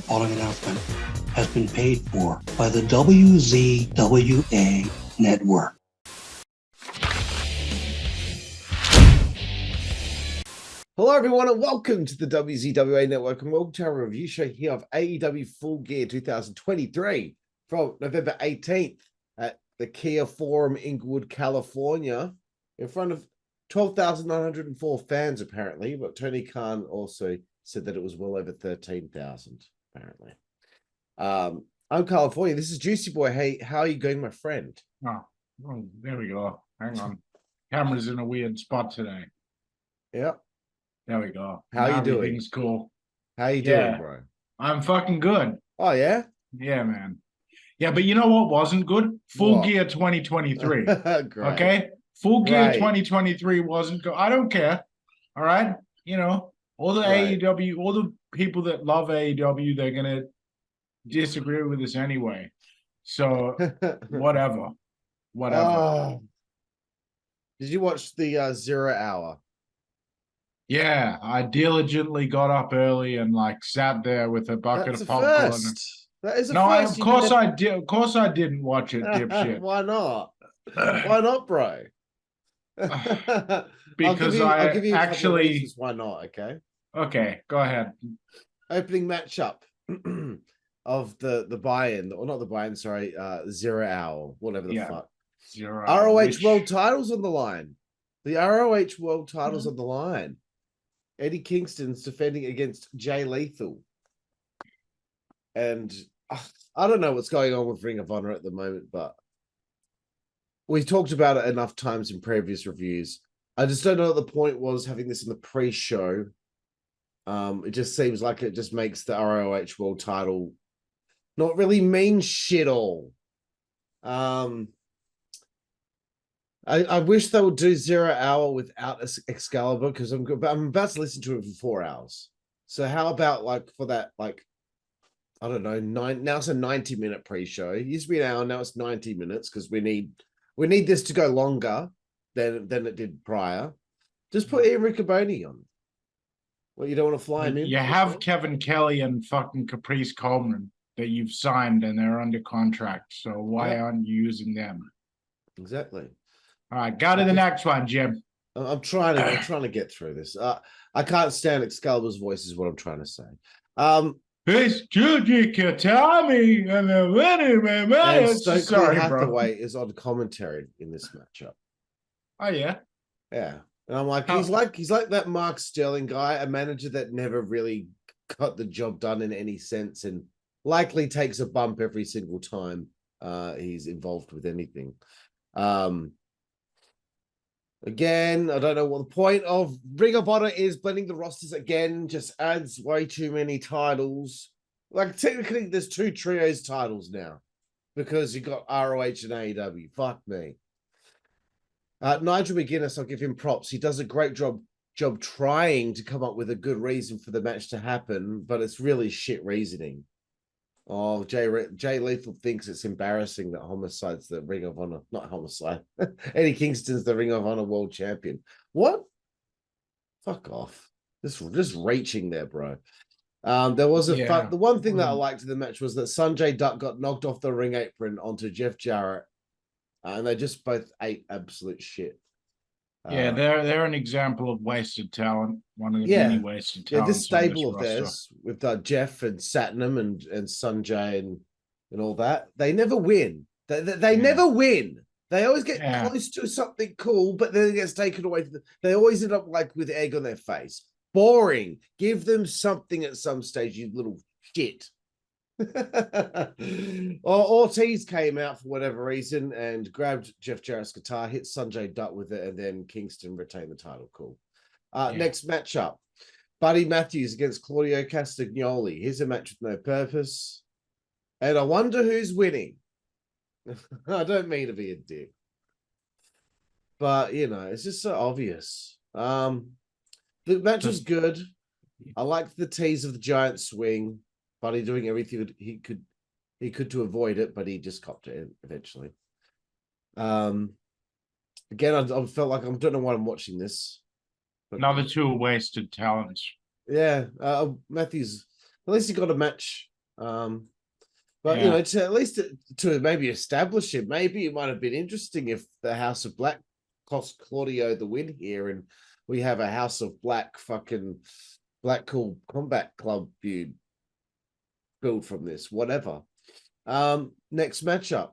following announcement has been paid for by the WZWA network. Hello, everyone, and welcome to the WZWA Network and welcome to our review show here of AEW Full Gear 2023 from November 18th at the Kia Forum, Inglewood, California, in front of 12,904 fans, apparently. But Tony Khan also said that it was well over 13,000, apparently. I'm California. This is Juicy Boy. Hey, how are you going, my friend? Oh, there we go. Hang on. Camera's in a weird spot today. Yep. There we go. How you doing? Everything's cool. How you doing, bro? I'm fucking good. Oh, yeah? Yeah, man. Yeah, but you know what wasn't good? Full Gear 2023. Okay? Full Gear 2023 wasn't good. I don't care. All right? You know, all the AEW, all the people that love AEW, they're going to disagree with us anyway. So, whatever. Did you watch the 0 Hour? Yeah, I diligently got up early and like sat there with a bucket of popcorn. That is a no, first. Of course I did. Of course I didn't watch it, dipshit. Why not? Why not, bro? Because I'll give you actually. Reasons why not? Okay. Okay, go ahead. Opening matchup of the buy-in, or not the buy-in. Sorry, 0 Hour, whatever the fuck. 0 ROH World Titles on the line. The ROH World Titles on the line. Eddie Kingston's defending against Jay Lethal. And I don't know what's going on with Ring of Honor at the moment, but we've talked about it enough times in previous reviews. I just don't know what the point was having this in the pre-show. It just seems like it just makes the ROH World Title not really mean shit all. I wish they would do 0 Hour without Excalibur because I'm about to listen to it for 4 hours. So how about like for that, like, I don't know, now it's a 90-minute pre-show. It used to be an hour, now it's 90 minutes because we need this to go longer than it did prior. Just put Ian Riccoboni on. Well, you don't want to fly him in? You have Kevin Kelly and fucking Caprice Coleman that you've signed and they're under contract. So why aren't you using them? Exactly. All right, go to the next one, Jim. I'm trying to get through this. I can't stand Excalibur's voice is what I'm trying to say. It's Juji Katami and the and Stokely Hathaway is on commentary in this matchup. Oh yeah. Yeah. And I'm like, he's like that Mark Sterling guy, a manager that never really got the job done in any sense and likely takes a bump every single time he's involved with anything. Again, I don't know what the point of Ring of Honor is. Blending the rosters again just adds way too many titles. Like, technically, there's 2 trios titles now because you got ROH and AEW. Fuck me. Nigel McGuinness, I'll give him props. He does a great job trying to come up with a good reason for the match to happen, but it's really shit reasoning. Oh, Jay Lethal thinks it's embarrassing that Homicide's the Ring of Honor, not Homicide. Eddie Kingston's the Ring of Honor World Champion. What? Fuck off. Just reaching there, bro. There was the one thing that I liked in the match was that Sonjay Dutt got knocked off the ring apron onto Jeff Jarrett, and they just both ate absolute shit. Yeah, they're an example of wasted talent. One of the many wasted talents. Yeah, this stable of theirs with Jeff and Satnam and Sonjay and all that, they never win. They never win. They always get close to something cool, but then it gets taken away. They always end up like with egg on their face. Boring. Give them something at some stage, you little shit. Ortiz came out for whatever reason and grabbed Jeff Jarrett's guitar, hit Sonjay Dutt with it, and then Kingston retained the title. Cool. Next matchup, Buddy Matthews against Claudio Castagnoli. Here's a match with no purpose, and I wonder who's winning. I don't mean to be a dick, but you know, it's just so obvious. The match was good. I liked the tease of the giant swing. Buddy doing everything he could to avoid it, but he just copped it eventually. Again, I felt like I don't know why I'm watching this. But another 2 wasted talents. Yeah, Matthews. At least he got a match But you know, to at least to maybe establish him, maybe it might have been interesting if the House of Black cost Claudio the win here, and we have a House of Black fucking Blackpool Combat Club feud build from this, whatever. Next matchup,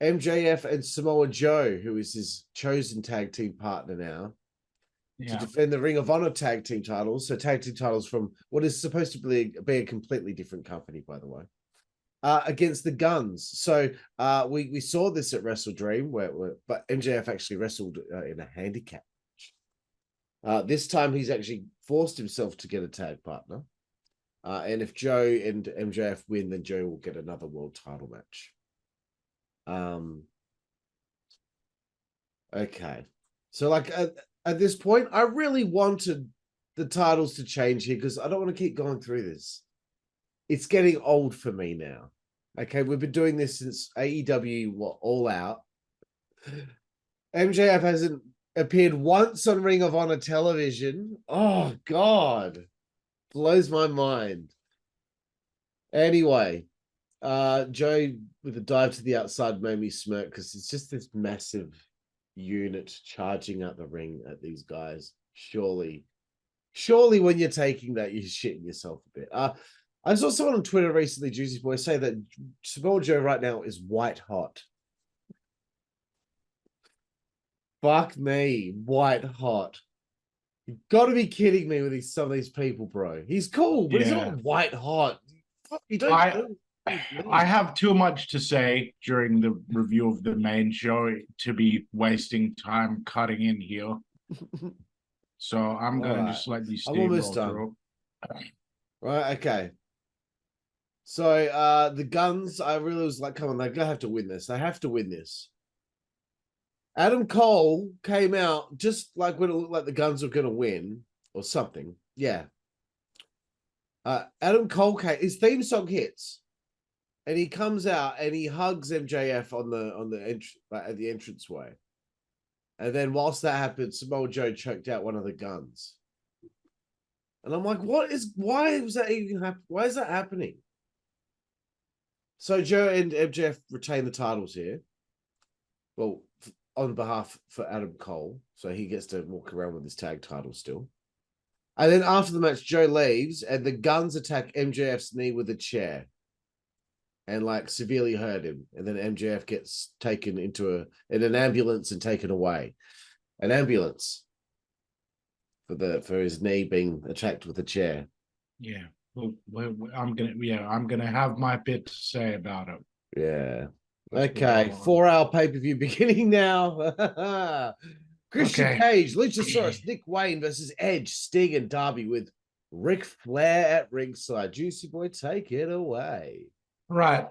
MJF and Samoa Joe, who is his chosen tag team partner now, to defend the Ring of Honor tag team titles. So tag team titles from what is supposed to be a completely different company, by the way, against the Guns. So we saw this at Wrestle Dream, but MJF actually wrestled in a handicap match. This time he's actually forced himself to get a tag partner. And if Joe and MJF win, then Joe will get another world title match. Okay. So like at this point, I really wanted the titles to change here because I don't want to keep going through this. It's getting old for me now. Okay, we've been doing this since AEW All Out. MJF hasn't appeared once on Ring of Honor television. Oh, God. Blows my mind. Anyway, Joe with a dive to the outside made me smirk because it's just this massive unit charging out the ring at these guys. Surely when you're taking that, you're shitting yourself a bit. I saw someone on Twitter recently, Juicy Boy, say that Samoa Joe right now is white hot. Fuck me, white hot. You've got to be kidding me with some of these people, bro. He's cool, but he's not white hot. You don't. I have too much to say during the review of the main show to be wasting time cutting in here. So I'm going to just let you steamroll through. Right, okay. So the Guns, I really was like, come on, they're going to have to win this. They have to win this. Adam Cole came out just like when it looked like the Guns were going to win or something. Yeah. Adam Cole his theme song hits. And he comes out and he hugs MJF at the entranceway. And then whilst that happened, Samoa Joe choked out one of the Guns. And I'm like, why is that happening? So Joe and MJF retain the titles here. Well, on behalf for Adam Cole. So he gets to walk around with his tag title still. And then after the match, Joe leaves and the Guns attack MJF's knee with a chair. And like severely hurt him, and then MJF gets taken in an ambulance and taken away. An ambulance for his knee being attacked with a chair. Yeah, well, I'm gonna have my bit to say about it. Yeah. Okay, 4-hour pay-per-view beginning now. Christian Cage, Luchasaurus, Nick Wayne versus Edge, Sting, and Darby with Ric Flair at ringside. Juicy Boy, take it away. Right.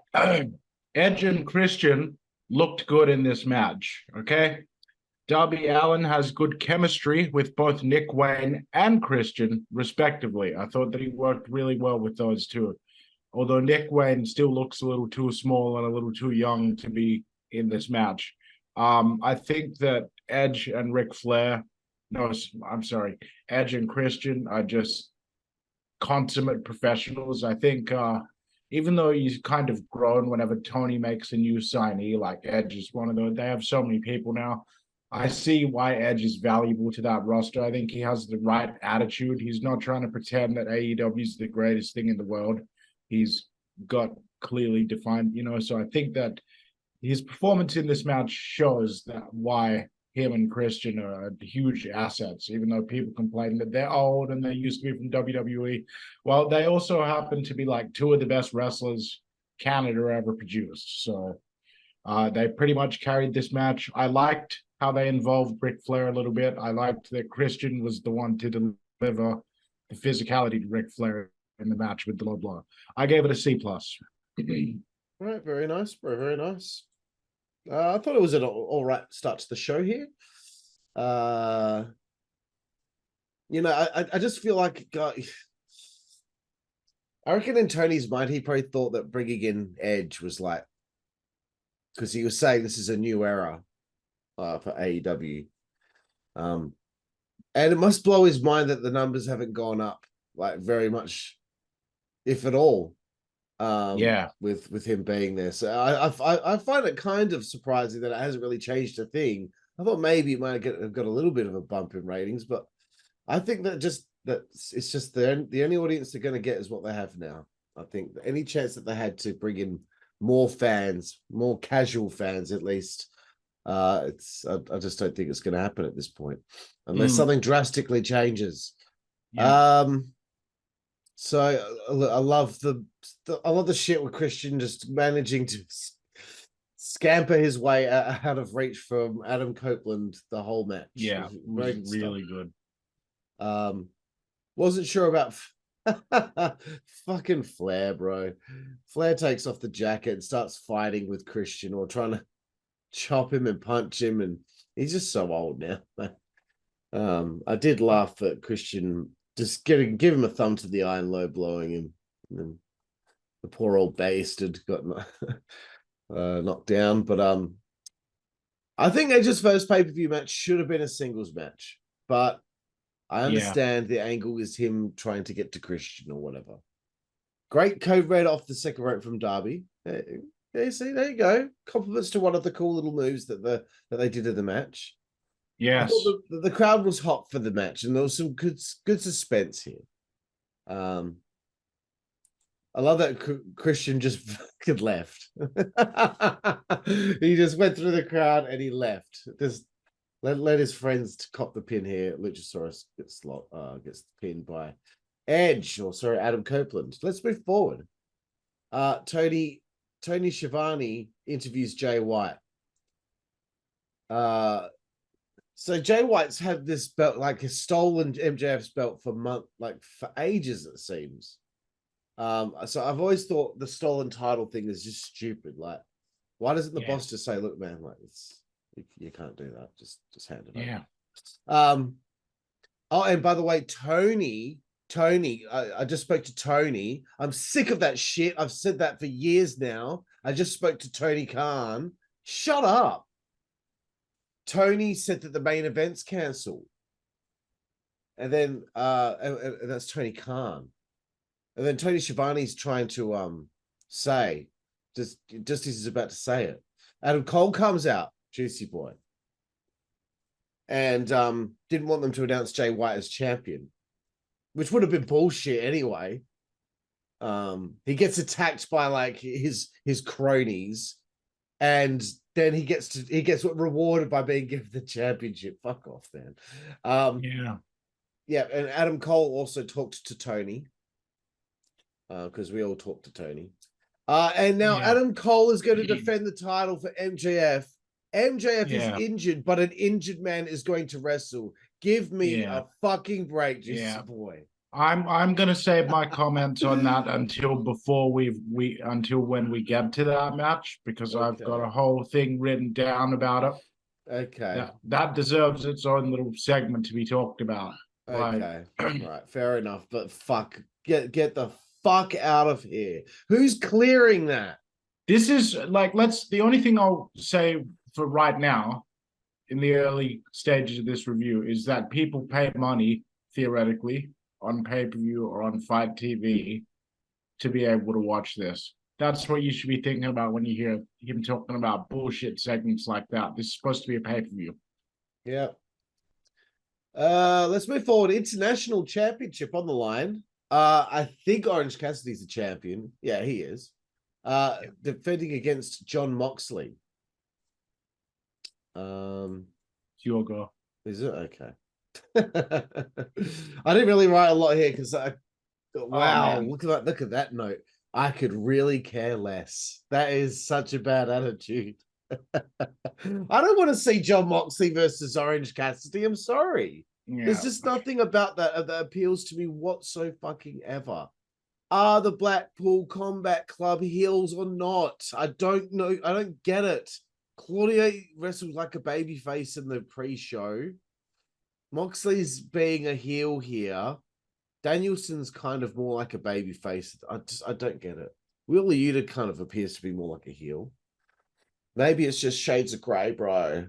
Edge and Christian looked good in this match, okay? Darby Allin has good chemistry with both Nick Wayne and Christian, respectively. I thought that he worked really well with those two. Although Nick Wayne still looks a little too small and a little too young to be in this match. I think that Edge and Edge and Christian are just consummate professionals. I think even though he's kind of grown whenever Toni makes a new signee, like Edge is one of those, they have so many people now. I see why Edge is valuable to that roster. I think he has the right attitude. He's not trying to pretend that AEW is the greatest thing in the world. He's got clearly defined, so I think that his performance in this match shows that why him and Christian are huge assets, even though people complain that they're old and they used to be from WWE. Well, they also happen to be like two of the best wrestlers Canada ever produced. So they pretty much carried this match. I liked how they involved Ric Flair a little bit. I liked that Christian was the one to deliver the physicality to Ric Flair in the match with the blah blah. I gave it a C+. Right, very nice, bro, very nice. I thought it was an all right start to the show here. I just feel like I reckon in Tony's mind, he probably thought that bringing in Edge was like, because he was saying this is a new era for AEW. And it must blow his mind that the numbers haven't gone up like very much, if at all. With him being there. So I find it kind of surprising that it hasn't really changed a thing. I thought maybe it might have got a little bit of a bump in ratings, but I think that it's just the only audience they're going to get is what they have now. I think any chance that they had to bring in more fans, more casual fans at least, I just don't think it's going to happen at this point unless something drastically changes. So I love the shit with Christian just managing to scamper his way out of reach from Adam Copeland the whole match. Yeah, really good. Wasn't sure about fucking Flair, bro. Flair takes off the jacket and starts fighting with Christian or trying to chop him and punch him, and he's just so old now. I did laugh at Christian just give him a thumb to the eye and low blowing him, and then the poor old bastard got knocked down. But I think Edge's first pay-per-view match should have been a singles match, but I understand the angle is him trying to get to Christian or whatever. Great code red off the second rope from Darby. See, there you go. Compliments to one of the cool little moves that they did in the match. Yes, the crowd was hot for the match, and there was some good suspense here. I love that Christian just fucking left. He just went through the crowd and he left. Just let his friends cop the pin here. Luchasaurus gets pinned by Adam Copeland. Let's move forward. Toni Schiavone interviews Jay White. So Jay White's had this belt, like a stolen MJF's belt for ages, it seems. So I've always thought the stolen title thing is just stupid. Like, why doesn't the boss just say, "Look, man, like you can't do that. Just hand it over." Yeah. Oh, and by the way, Toni, I just spoke to Toni. I'm sick of that shit. I've said that for years now. I just spoke to Tony Khan. Shut up. Toni said that the main event's cancelled. And then and that's Tony Khan. And then Toni Schiavone's trying to say, just as he's about to say it. Adam Cole comes out, Juicy Boy. And didn't want them to announce Jay White as champion, which would have been bullshit anyway. He gets attacked by like his cronies, and then he gets rewarded by being given the championship. Fuck off, man. Yeah, and Adam Cole also talked to Toni, because we all talked to Toni. And now Adam Cole is going to defend the title for MJF. MJF is injured, but an injured man is going to wrestle. Give me a fucking break, Juicy Boy. I'm gonna save my comments on that until when we get to that match, because I've got a whole thing written down about it. Okay. That deserves its own little segment to be talked about. Okay. Right, fair enough. But fuck, get the fuck out of here. Who's clearing that? This is like, the only thing I'll say for right now in the early stages of this review is that people pay money, theoretically, on pay-per-view or on Fight TV to be able to watch this. That's what you should be thinking about when you hear him talking about bullshit segments like that. This is supposed to be a pay-per-view. Yeah. Let's move forward. International Championship on the line. I think Orange Cassidy's the champion. Yeah, he is. Defending against John Moxley. It's your go. Is it? Okay. I didn't really write a lot here because look at that note. I could really care less. That is such a bad attitude. I don't want to see John Moxley versus Orange Cassidy. I'm sorry. There's just nothing about that appeals to me whatsoever fucking ever. Are the Blackpool Combat Club heels or not? I don't know. I don't get it. Claudio wrestled like a babyface in the pre-show. Moxley's being a heel here. Danielson's kind of more like a babyface. I don't get it. Wheeler Yuta kind of appears to be more like a heel. Maybe it's just shades of grey, bro.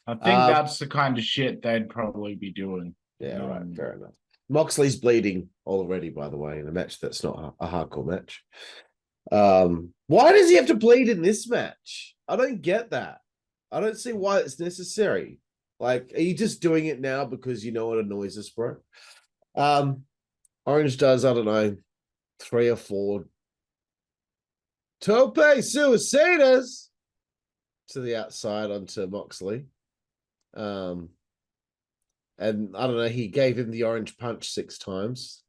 I think that's the kind of shit they'd probably be doing. Yeah, right. Fair enough. Moxley's bleeding already, by the way, in a match that's not a hardcore match. Why does he have to bleed in this match? I don't get that. I don't see why it's necessary. Like, are you just doing it now because you know it annoys us, bro? Orange does, I don't know, 3 or 4 tope suicidas to the outside onto Moxley. And I don't know, he gave him the orange punch 6 times.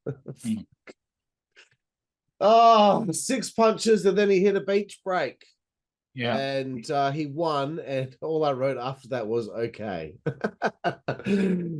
Oh, 6 punches, and then he hit a beach break. Yeah. And he won, and all I wrote after that was okay.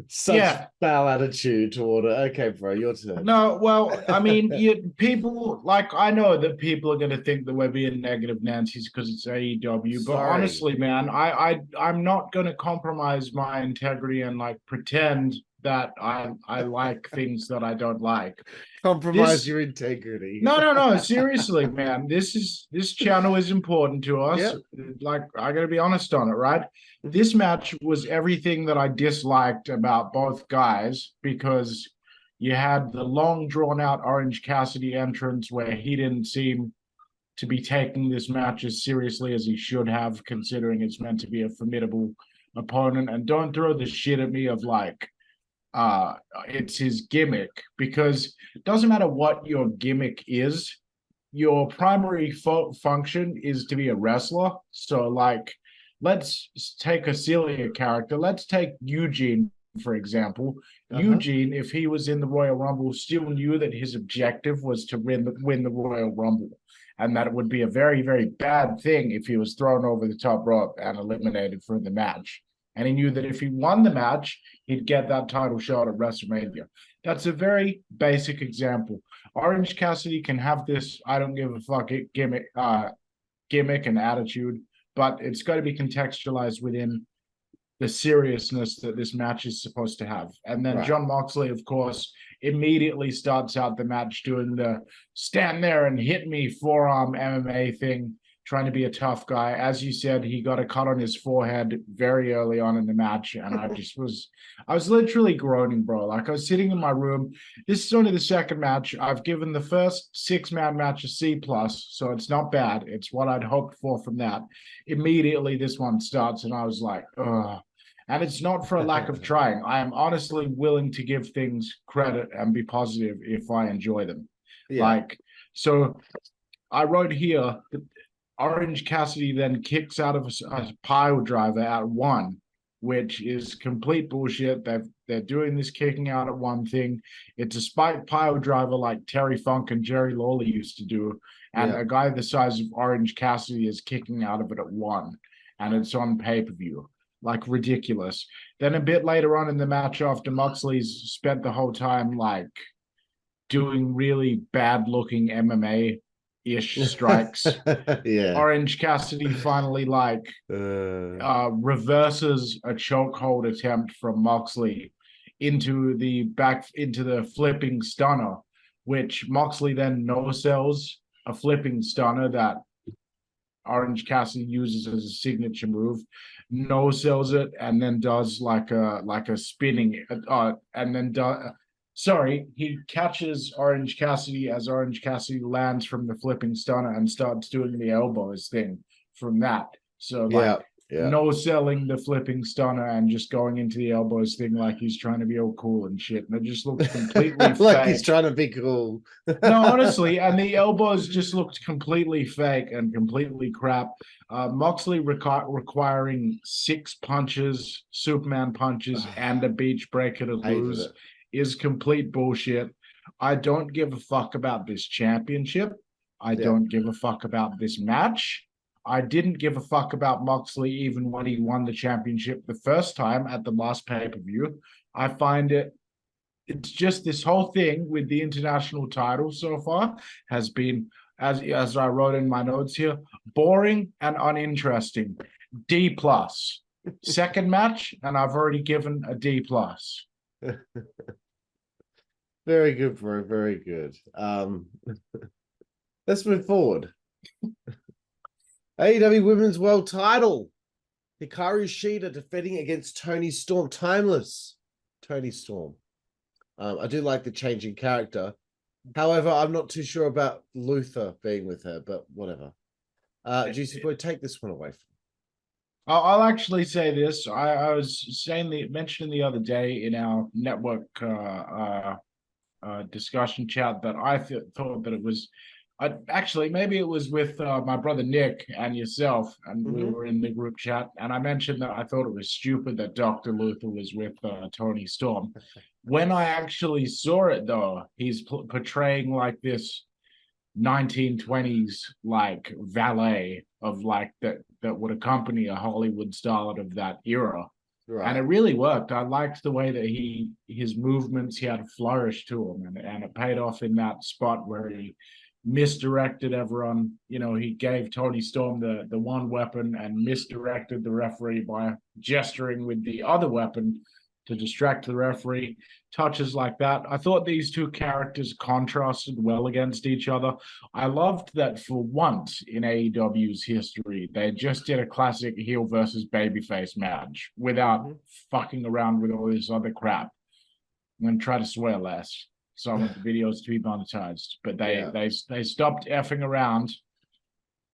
Such foul attitude toward it. Okay, bro, your turn. No, well, I mean, people, like, I know that people are going to think that we're being negative Nancy's because it's AEW, but honestly, man, I'm not going to compromise my integrity and like pretend that I like things that I don't like. Compromise your integrity. No, seriously, man. This channel is important to us. Yep. Like, I gotta be honest on it, right? This match was everything that I disliked about both guys, because you had the long drawn out Orange Cassidy entrance where he didn't seem to be taking this match as seriously as he should have, considering it's meant to be a formidable opponent. And don't throw the shit at me of like, it's his gimmick, because it doesn't matter what your gimmick is, your primary function is to be a wrestler. So like, let's take a sillier character. Let's take Eugene, for example. Eugene, if he was in the Royal Rumble, still knew that his objective was to win the Royal Rumble, and that it would be a very, very bad thing if he was thrown over the top rope and eliminated from the match. And he knew that if he won the match, he'd get that title shot at WrestleMania. That's a very basic example. Orange Cassidy can have this I don't give a fuck gimmick and attitude, but it's got to be contextualized within the seriousness that this match is supposed to have. And then John Moxley, of course, immediately starts out the match doing the stand there and hit me forearm MMA thing, trying to be a tough guy. As you said, he got a cut on his forehead very early on in the match, and I was literally groaning, bro. Like, I was sitting in my room. This is only the second match. I've given the first 6-man match a C+, so it's not bad. It's what I'd hoped for from that. Immediately, this one starts, and I was like, ugh. And it's not for a lack of trying. I am honestly willing to give things credit and be positive if I enjoy them. Yeah. Like, so I wrote here, Orange Cassidy then kicks out of a pile driver at 1, which is complete bullshit. They're doing this kicking out at 1 thing. It's a spike pile driver like Terry Funk and Jerry Lawler used to do. And a guy the size of Orange Cassidy is kicking out of it at 1. And it's on pay-per-view. Like, ridiculous. Then a bit later on in the match, after Moxley's spent the whole time like doing really bad-looking MMA-ish strikes, Orange Cassidy finally like reverses a chokehold attempt from Moxley into the flipping stunner, which Moxley then no-sells a flipping stunner that Orange Cassidy uses as a signature move, no-sells it, and then does like a spinning, and then he catches Orange Cassidy as Orange Cassidy lands from the flipping stunner and starts doing the elbows thing from that. So like no-selling the flipping stunner and just going into the elbows thing like he's trying to be all cool and shit. And it just looks completely like fake. He's trying to be cool. No, honestly, and the elbows just looked completely fake and completely crap. Moxley requiring 6 punches, Superman punches, and a beach breaker to lose is complete bullshit. I don't give a fuck about this championship. I don't give a fuck about this match. I didn't give a fuck about Moxley even when he won the championship the first time at the last pay-per-view. I find it's just this whole thing with the international title so far has been, as I wrote in my notes here, boring and uninteresting. D+. Second match, and I've already given a D+. Very good, bro. Very good. Let's move forward. AEW Women's World Title. Hikaru Shida defending against Toni Storm. Timeless Toni Storm. I do like the change in character. However, I'm not too sure about Lutha being with her, but whatever. Juicy Boy, take this one away from me. I'll actually say this. I was mentioning the other day in our network discussion chat that I thought that it was actually maybe it was with my brother Nick and yourself, and we were in the group chat, and I mentioned that I thought it was stupid that Dr. Luther was with Toni Storm. When I actually saw it, though, he's portraying like this 1920s like valet of like that would accompany a Hollywood starlet of that era. Right. And it really worked. I liked the way that his movements, he had a flourish to him, and it paid off in that spot where he misdirected everyone. You know, he gave Toni Storm the one weapon and misdirected the referee by gesturing with the other weapon to distract the referee. Touches like that. I thought these two characters contrasted well against each other. I loved that for once in AEW's history, they just did a classic heel versus babyface match without fucking around with all this other crap. I'm going to try to swear less. So I want the videos to be monetized, but they stopped effing around.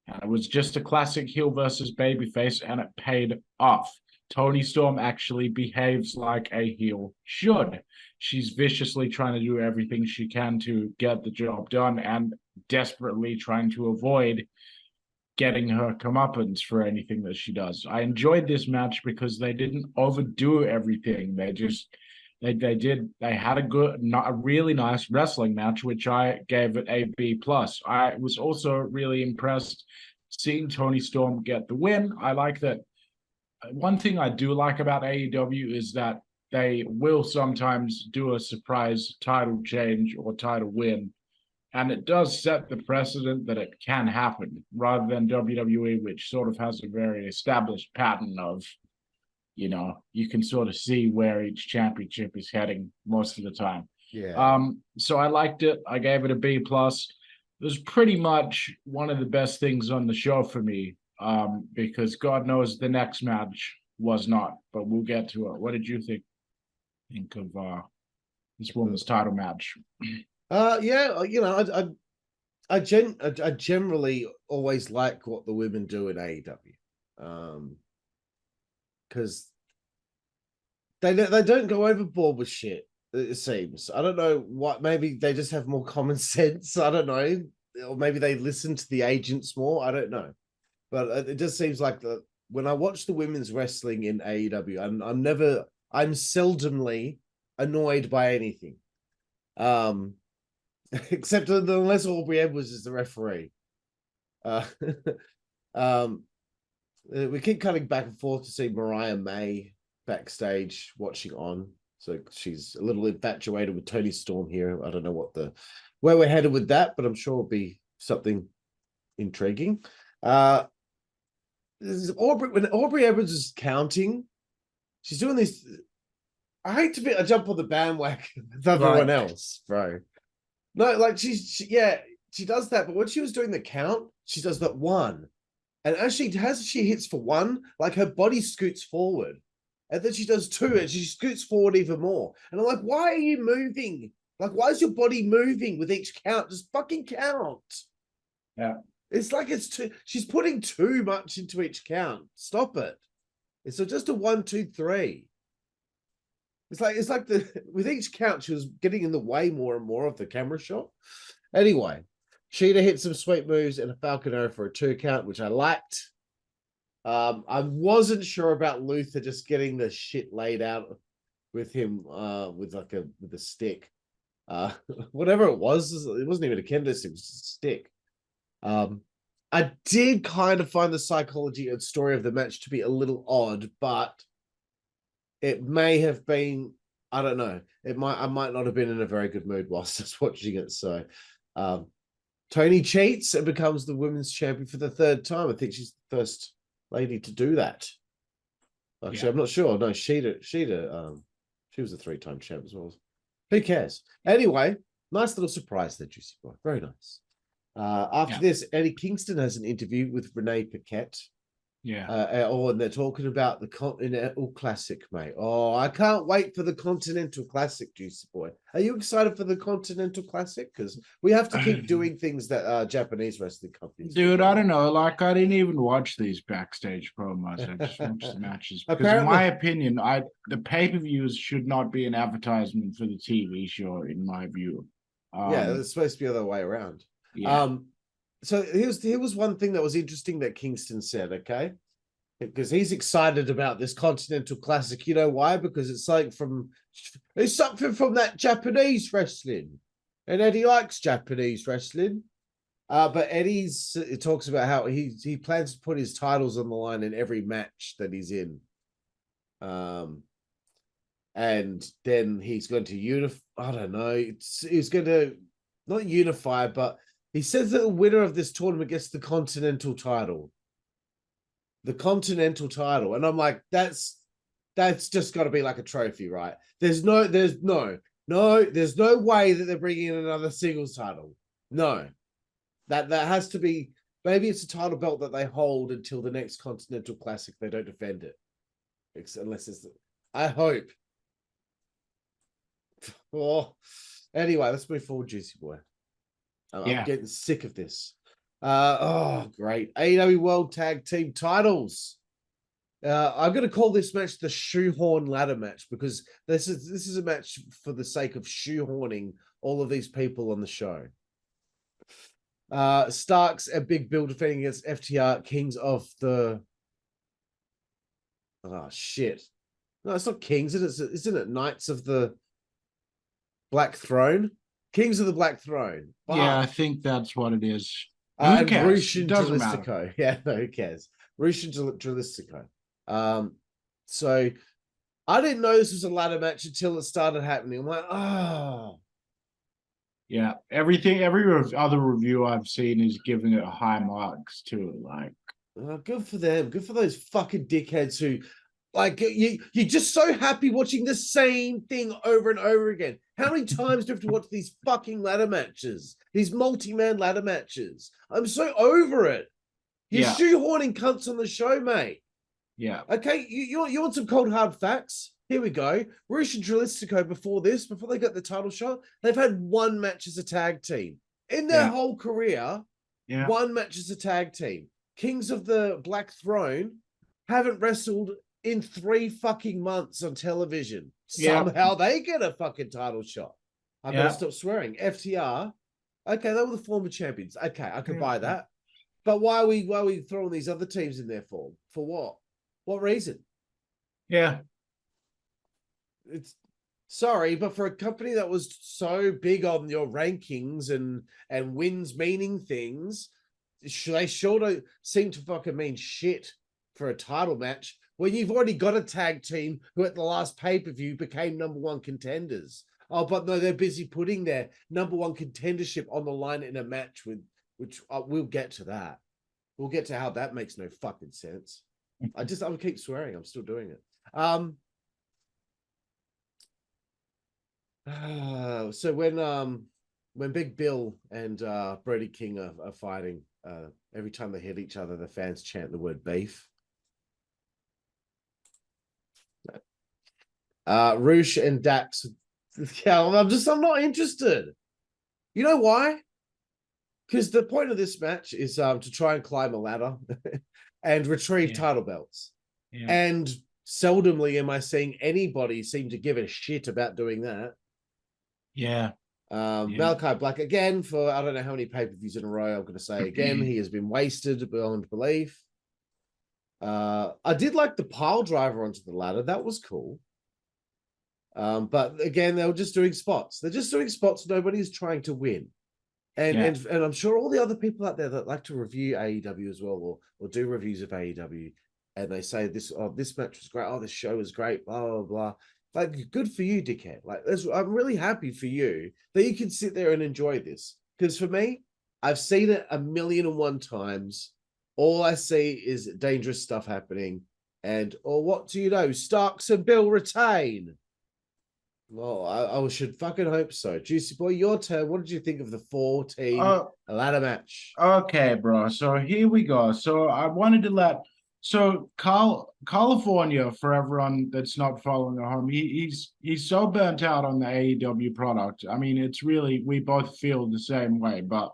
And it was just a classic heel versus babyface, and it paid off. Toni Storm actually behaves like a heel should. She's viciously trying to do everything she can to get the job done and desperately trying to avoid getting her comeuppance for anything that she does. I enjoyed this match because they didn't overdo everything. They had a really nice wrestling match, which I gave it a B+. I was also really impressed seeing Toni Storm get the win. I like that. One thing I do like about AEW is that they will sometimes do a surprise title change or title win. And it does set the precedent that it can happen, rather than WWE, which sort of has a very established pattern of, you know, you can sort of see where each championship is heading most of the time. Yeah. So I liked it. I gave it a B+. It was pretty much one of the best things on the show for me. Because God knows the next match was not, but we'll get to it. What did you think of this woman's title match? Yeah, you know, I generally always like what the women do in AEW, because they don't go overboard with shit. It seems. I don't know what. Maybe they just have more common sense. I don't know, or maybe they listen to the agents more. I don't know. But it just seems like when I watch the women's wrestling in AEW, I'm seldomly annoyed by anything. Except unless Aubrey Edwards is the referee. We keep cutting back and forth to see Mariah May backstage watching on. So she's a little infatuated with Toni Storm here. I don't know where we're headed with that, but I'm sure it'll be something intriguing. When Aubrey Edwards is counting, she's doing this. I hate to be a jump on the bandwagon with everyone else, bro. No, like she does that, but when she was doing the count, she does that one. And as she hits for one, like her body scoots forward. And then she does two, and she scoots forward even more. And I'm like, why are you moving? Like, why is your body moving with each count? Just fucking count. Yeah. It's like she's putting too much into each count. Stop it. It's just a 1, 2, 3. It's like with each count, she was getting in the way more and more of the camera shot. Anyway, Shida hit some sweet moves and a Falcon Arrow for a 2 count, which I liked. I wasn't sure about Lutha just getting the shit laid out with him with a stick. Whatever it wasn't even a kendo, it was just a stick. I did kind of find the psychology and story of the match to be a little odd, but it may have been, I don't know. I might not have been in a very good mood whilst I was watching it. So Toni cheats and becomes the women's champion for the 3rd time. I think she's the first lady to do that. Actually, I'm not sure. No, Shida, she was a 3-time champ as well. Who cares? Anyway, nice little surprise there, Juicy Boy. Very nice. After this, Eddie Kingston has an interview with Renee Paquette. Yeah. And they're talking about the Continental Classic, mate. Oh, I can't wait for the Continental Classic, Juicy Boy. Are you excited for the Continental Classic? Because we have to keep doing things that Japanese wrestling companies Dude, do. I don't know. Like, I didn't even watch these backstage promos. I just watched the matches. Because Apparently, in my opinion, the pay-per-views should not be an advertisement for the TV show, in my view. yeah, it's supposed to be the other way around. Yeah. So here was one thing that was interesting that Kingston said, okay? Because he's excited about this Continental Classic. You know why? Because it's something from that Japanese wrestling. And Eddie likes Japanese wrestling. But it talks about how he plans to put his titles on the line in every match that he's in. And then he's going to unify. I don't know. He's going to not unify, but he says that the winner of this tournament gets the Continental title. The Continental title. And I'm like, that's just got to be like a trophy, right? There's no way that they're bringing in another singles title. No. That has to be, maybe it's a title belt that they hold until the next Continental Classic. They don't defend it. Unless it's, I hope. Oh, anyway, let's move forward, Juicy Boy. I'm getting sick of this. Great. AEW World Tag Team titles. I'm going to call this match the shoehorn ladder match because this is a match for the sake of shoehorning all of these people on the show. Starks and Big Bill defending against FTR, Kings of the... Oh, shit. No, it's not Kings. Isn't it Knights of the Black Throne? Kings of the Black Throne. Wow. Yeah, I think that's what it is. And Rush and Dralistico. Yeah, no, who cares? Rush and Dralistico. So I didn't know this was a ladder match until it started happening. I'm like, oh. Yeah, every other review I've seen is giving it high marks to it. Like, good for them. Good for those fucking dickheads who, like, you're just so happy watching the same thing over and over again. How many times do you have to watch these fucking ladder matches? These multi-man ladder matches? I'm so over it. You're shoehorning cunts on the show, mate. Yeah. Okay, you want some cold hard facts? Here we go. Rush and Dralistico before they got the title shot, they've had one match as a tag team. In their whole career, one match as a tag team. Kings of the Black Throne haven't wrestled in 3 fucking months on television. Somehow they get a fucking title shot. I'm going to stop swearing. FTR, okay, they were the former champions. Okay, I could buy that. But why are we throwing these other teams in there for? For what? What reason? Yeah. It's sorry, but for a company that was so big on your rankings and wins meaning things, they sure don't seem to fucking mean shit for a title match when you've already got a tag team who at the last pay-per-view became #1 contenders. Oh, but no, they're busy putting their #1 contendership on the line in a match which we'll get to that. We'll get to how that makes no fucking sense. I would keep swearing. I'm still doing it. So when Big Bill and Brody King are fighting, every time they hit each other, the fans chant the word beef. Roosh and Dax. Yeah, I'm not interested. You know why? Because the point of this match is to try and climb a ladder and retrieve title belts. Yeah. And seldomly am I seeing anybody seem to give a shit about doing that. Yeah. Malakai Black again for I don't know how many pay-per-views in a row. I'm going to say again, he has been wasted beyond belief. I did like the pile driver onto the ladder. That was cool. But again, they were just doing spots. They're just doing spots. Nobody's trying to win. And I'm sure all the other people out there that like to review AEW as well or do reviews of AEW and they say this match was great. Oh, this show was great. Blah, blah, blah. Like, good for you, dickhead. Like, I'm really happy for you that you can sit there and enjoy this. Because for me, I've seen it 1,000,001 times. All I see is dangerous stuff happening. Or what do you know? Starks and Bill retain. Well, I should fucking hope so. Juicy Boy, your turn. What did you think of the 4-team ladder match? Okay, bro. So here we go. So I wanted to let So California, for everyone that's not following at home, he's so burnt out on the AEW product. I mean, it's really, we both feel the same way, but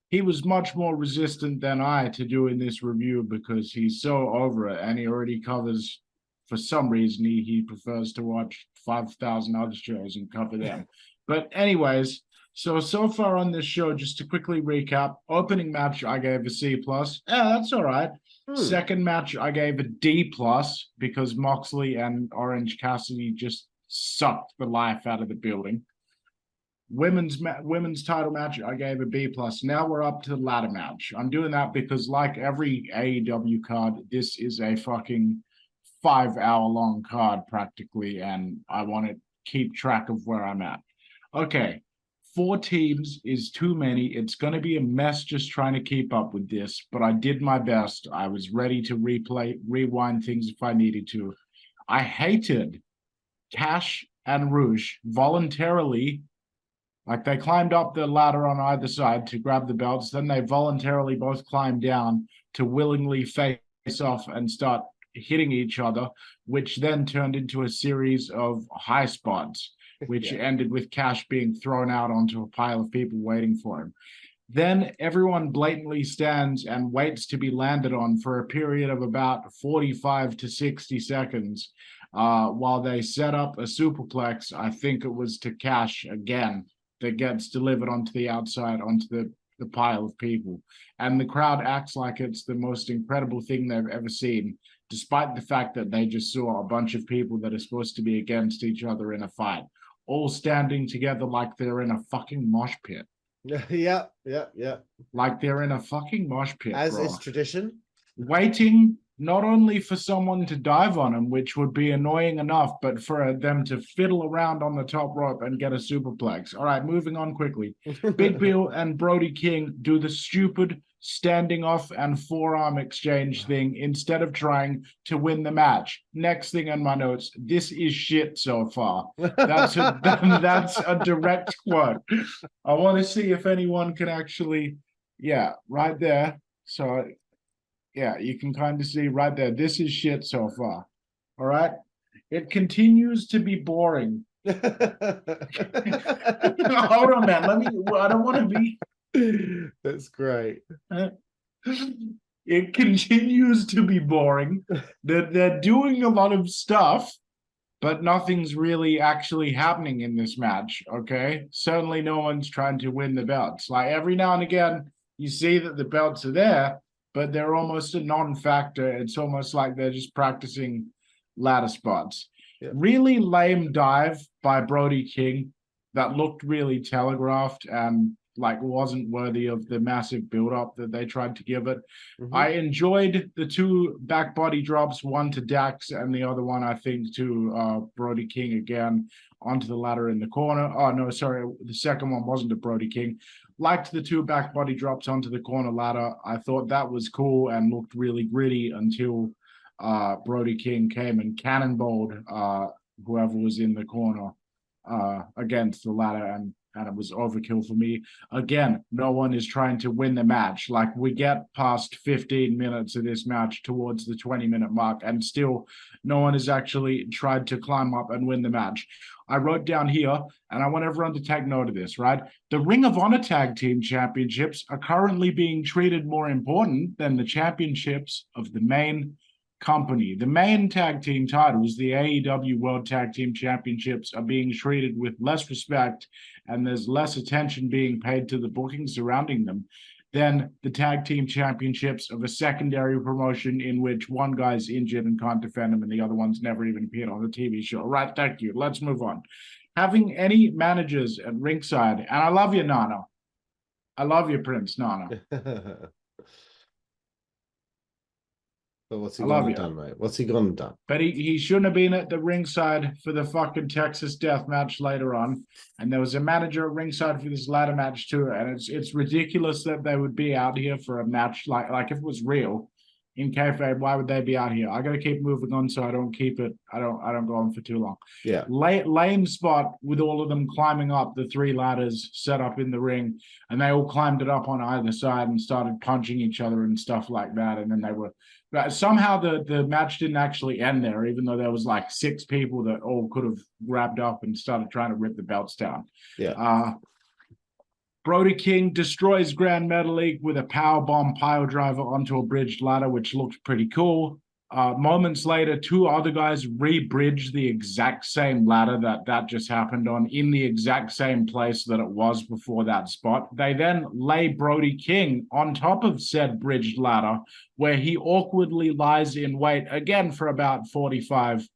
he was much more resistant than I to doing this review because he's so over it, and he already covers, for some reason, he prefers to watch 5,000 other shows and cover them. But anyways, so far on this show, just to quickly recap, opening match I gave a C+. Yeah, that's all right. Second match I gave a D+ because Moxley and Orange Cassidy just sucked the life out of the building. Women's title match I gave a B+. Now we're up to the ladder match. I'm doing that because, like every AEW card, this is a fucking 5-hour long card practically, and I want to keep track of where I'm at. Okay, 4 teams is too many. It's going to be a mess just trying to keep up with this, but I did my best. I was ready to rewind things if I needed to. I hated Cash and Rouge voluntarily. Like, they climbed up the ladder on either side to grab the belts. Then they voluntarily both climbed down to willingly face off and start hitting each other, which then turned into a series of high spots, which ended with Cash being thrown out onto a pile of people waiting for him. Then everyone blatantly stands and waits to be landed on for a period of about 45 to 60 seconds while they set up a superplex. I think it was to Cash again, that gets delivered onto the outside, onto the pile of people. And the crowd acts like it's the most incredible thing they've ever seen, despite the fact that they just saw a bunch of people that are supposed to be against each other in a fight, all standing together like they're in a fucking mosh pit. Yeah. Like they're in a fucking mosh pit, as bro. is tradition. Waiting not only for someone to dive on them, which would be annoying enough, but for them to fiddle around on the top rope and get a superplex. All right, moving on quickly. Big Bill and Brody King do the stupid standing off and forearm exchange thing instead of trying to win the match. Next thing in my notes, this is shit so far. That's a direct quote. I want to see if anyone can actually, yeah, right there. So yeah, you can kind of see right there. This is shit so far. All right. It continues to be boring. Hold on, man. I don't want to be. That's great. It continues to be boring. They're doing a lot of stuff, but nothing's really actually happening in this match. Okay. Certainly no one's trying to win the belts. Like, every now and again, you see that the belts are there, but they're almost a non-factor. It's almost like they're just practicing ladder spots. Yep. Really lame dive by Brody King that looked really telegraphed and like wasn't worthy of the massive build-up that they tried to give it. Mm-hmm. I enjoyed the 2 back body drops, one to Dax and the other one, I think, to Brody King again onto the ladder in the corner. Oh, no, sorry. The second one wasn't to Brody King. Liked the 2 back body drops onto the corner ladder. I thought that was cool and looked really gritty until Brody King came and cannonballed whoever was in the corner against the ladder, and it was overkill for me. Again, no one is trying to win the match. Like, we get past 15 minutes of this match towards the 20-minute mark, and still no one has actually tried to climb up and win the match. I wrote down here, and I want everyone to take note of this, right? The Ring of Honor Tag Team Championships are currently being treated more important than the championships of the main company. The main tag team titles, the AEW World Tag Team Championships, are being treated with less respect, and there's less attention being paid to the booking surrounding them than the tag team championships of a secondary promotion in which one guy's injured and can't defend him and the other one's never even appeared on the TV show. Right, thank you. Let's move on. Having any managers at ringside, and I love you, Nana. I love you, Prince Nana. But what's he gonna done, mate? What's he gonna done? But he shouldn't have been at the ringside for the fucking Texas death match later on. And there was a manager at ringside for this ladder match too. And it's ridiculous that they would be out here for a match like if it was real, in kayfabe, why would they be out here? I got to keep moving on so I don't keep it. I don't go on for too long. Yeah. Lame spot with all of them climbing up the 3 ladders set up in the ring, and they all climbed it up on either side and started punching each other and stuff like that. And then they were somehow the match didn't actually end there, even though there was like 6 people that all could have grabbed up and started trying to rip the belts down. Yeah. Brody King destroys Grand Metalik with a powerbomb pile driver onto a bridged ladder, which looked pretty cool. Moments later, 2 other guys re-bridge the exact same ladder that just happened on in the exact same place that it was before that spot. They then lay Brody King on top of said bridged ladder, where he awkwardly lies in wait again for about 45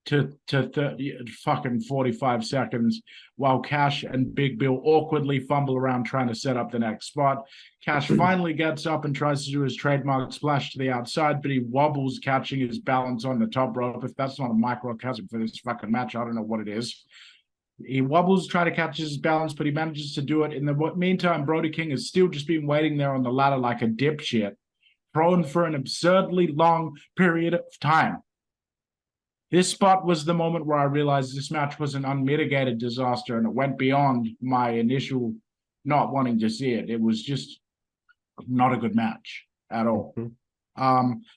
to 30, fucking 45 seconds while Cash and Big Bill awkwardly fumble around trying to set up the next spot. Cash finally gets up and tries to do his trademark splash to the outside, but he wobbles, catching his balance on the top rope. If that's not a microcosm for this fucking match, I don't know what it is. He wobbles, try to catch his balance, but he manages to do it. In the meantime, Brody King has still just been waiting there on the ladder like a dipshit, prone for an absurdly long period of time. This spot was the moment where I realized this match was an unmitigated disaster, and it went beyond my initial not wanting to see it. It was just not a good match at all.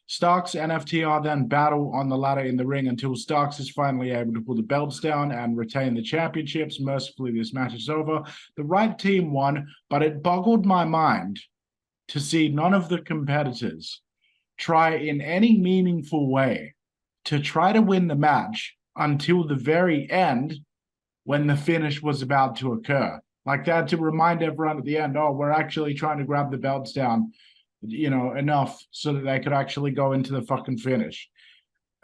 Starks and FTR then battle on the ladder in the ring until Starks is finally able to pull the belts down and retain the championships. Mercifully, this match is over. The right team won, but it boggled my mind to see none of the competitors try in any meaningful way to try to win the match until the very end when the finish was about to occur. Like they had to remind everyone at the end, oh, we're actually trying to grab the belts down, enough so that they could actually go into the fucking finish.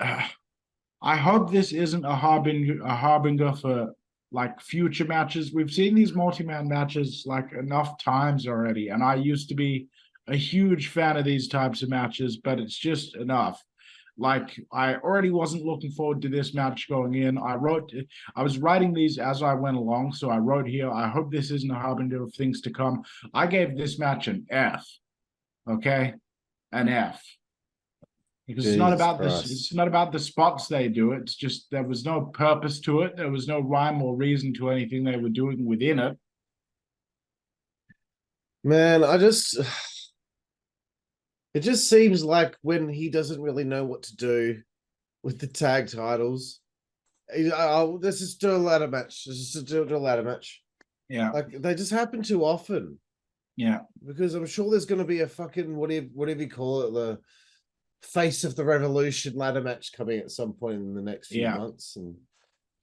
I hope this isn't a harbinger for like future matches. We've seen these multi-man matches like enough times already, and I used to be a huge fan of these types of matches, but it's just enough. Like, I already wasn't looking forward to this match going in. I was writing these as I went along, so I wrote here, I hope this isn't a harbinger of things to come. I gave this match an F. Okay? An F. Because it's not about this, it's not about the spots they do. It's just there was no purpose to it. There was no rhyme or reason to anything they were doing within it. Man, it just seems like when he doesn't really know what to do with the tag titles, let's just do a ladder match. Let's just do a ladder match. Yeah. Like, they just happen too often. Yeah. Because I'm sure there's going to be a fucking, whatever you call it, the face of the revolution ladder match coming at some point in the next few months. And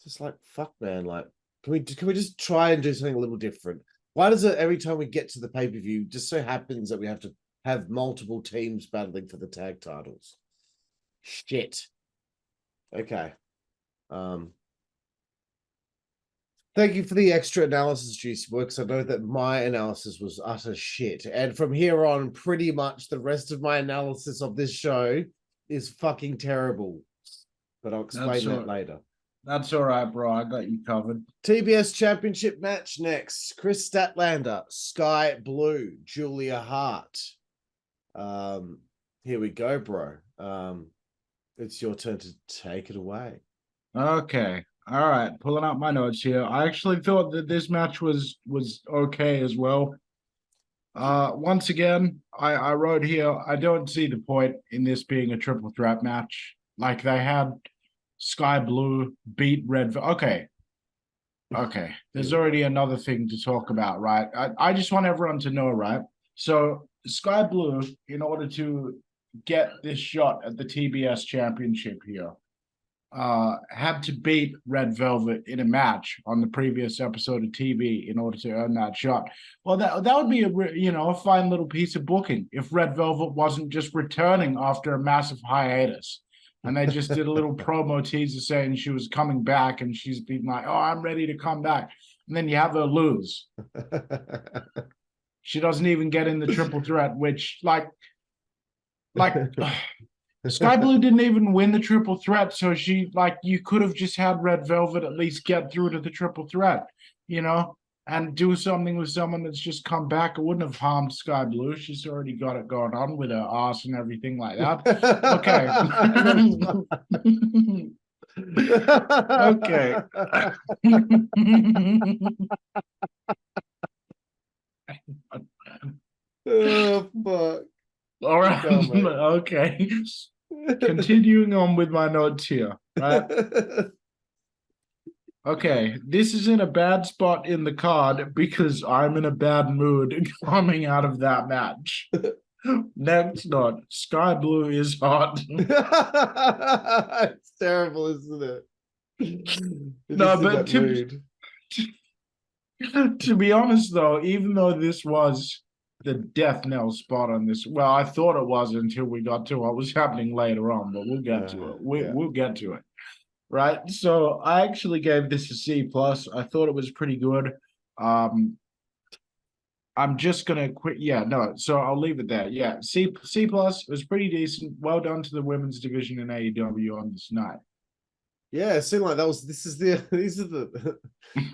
just like, fuck, man. Like, can we just try and do something a little different? Why does it every time we get to the pay-per-view just so happens that we have to have multiple teams battling for the tag titles? Shit. Okay. Thank you for the extra analysis, Juicy Boy, because I know that my analysis was utter shit. And from here on, pretty much the rest of my analysis of this show is fucking terrible. But I'll explain that later. That's all right, bro. I got you covered. TBS Championship match next. Chris Statlander, Sky Blue, Julia Hart. Here we go, bro. It's your turn to take it away. Okay. All right. Pulling out my notes here. I actually thought that this match was okay as well. Once again, I wrote here, I don't see the point in this being a triple threat match. Like, they had Sky Blue beat Red. Okay. There's already another thing to talk about, right? I just want everyone to know, right? So Sky Blue, in order to get this shot at the TBS championship here, had to beat Red Velvet in a match on the previous episode of TV in order to earn that shot. Well, that would be a fine little piece of booking if Red Velvet wasn't just returning after a massive hiatus. And they just did a little promo teaser saying she was coming back, and she's been like, oh, I'm ready to come back. And then you have her lose. She doesn't even get in the triple threat, which, like Sky Blue didn't even win the triple threat. So you could have just had Red Velvet at least get through to the triple threat, and do something with someone that's just come back. It wouldn't have harmed Sky Blue. She's already got it going on with her ass and everything like that. Okay. Okay. Oh, fuck. All right. Okay. Continuing on with my notes here. Right. Okay, this is in a bad spot in the card because I'm in a bad mood coming out of that match. Next note, Sky Blue is hot. It's terrible, isn't it? No, but to be honest, though, even though this was the death knell spot on this, well, I thought it was until we got to what was happening later on, but we'll get to it. We'll get to it. Right, so I actually gave this a C plus. I thought it was pretty good. I'm just gonna quit. Yeah, no. So I'll leave it there. Yeah, C plus. It was pretty decent. Well done to the women's division in AEW on this night. Yeah, it seemed like that was. These are the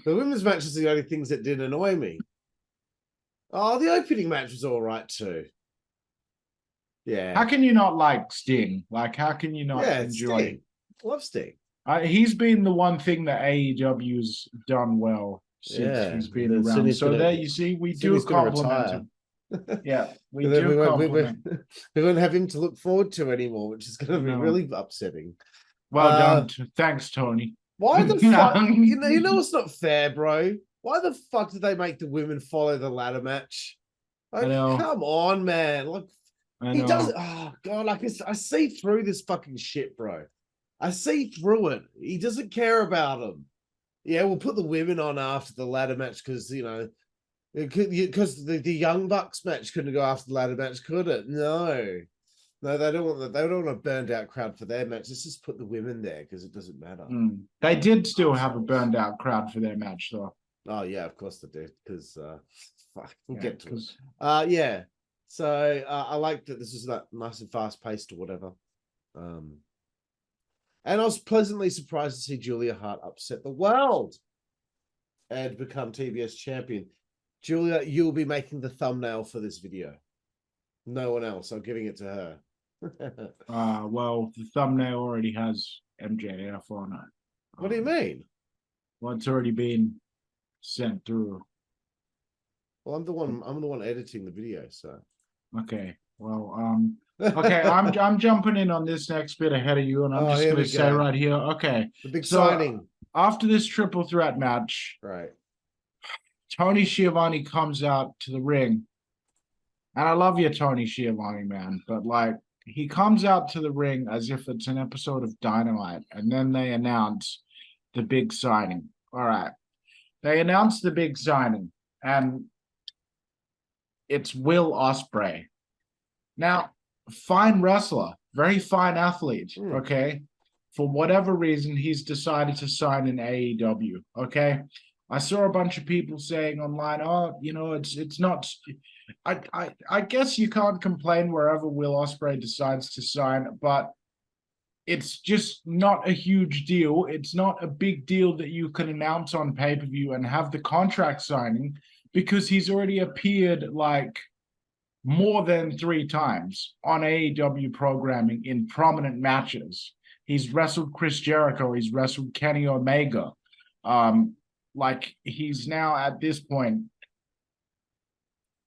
women's matches are the only things that did annoy me. Oh, the opening match was all right too. Yeah. How can you not like Sting? Like, how can you not enjoy? Sting. Love Sting. He's been the one thing that AEW's done well since he's been around. So there you see, we do compliment him. Yeah, we do compliment. We won't have him to look forward to anymore, which is going to be really upsetting. Well done. Thanks, Tony. Why the fuck? You know it's not fair, bro. Why the fuck did they make the women follow the ladder match? Like, come on, man. Like, he does. Oh god, like I see through this fucking shit, bro. I see through it. He doesn't care about them. Yeah, we'll put the women on after the ladder match because because the Young Bucks match couldn't go after the ladder match, could it? No, they don't want they don't want a burned out crowd for their match. Let's just put the women there because it doesn't matter. They did still have a burned out crowd for their match, though. Oh yeah, of course they did. Because we'll get to it. Yeah. So I like that this is that nice and fast paced or whatever. And I was pleasantly surprised to see Julia Hart upset the world and become TBS champion. Julia, you'll be making the thumbnail for this video. No one else. I'm giving it to her. Well, the thumbnail already has MJF on it. What do you mean? Well, it's already been sent through. Well, I'm the one editing the video, so. Okay. Well, okay, I'm jumping in on this next bit ahead of you, and I'm just going to say right here, okay. The big signing. After this triple threat match, right, Tony Schiavone comes out to the ring, and I love you, Tony Schiavone, man, but like he comes out to the ring as if it's an episode of Dynamite, and then they announce the big signing. All right, they announced the big signing, and it's Will Ospreay. Now, fine wrestler, very fine athlete, okay? For whatever reason, he's decided to sign in AEW, okay? I saw a bunch of people saying online, oh, it's not... I guess you can't complain wherever Will Ospreay decides to sign, but it's just not a huge deal. It's not a big deal that you can announce on pay-per-view and have the contract signing because he's already appeared like more than 3 times on AEW programming in prominent matches. He's wrestled Chris Jericho. He's wrestled Kenny Omega. Like he's now at this point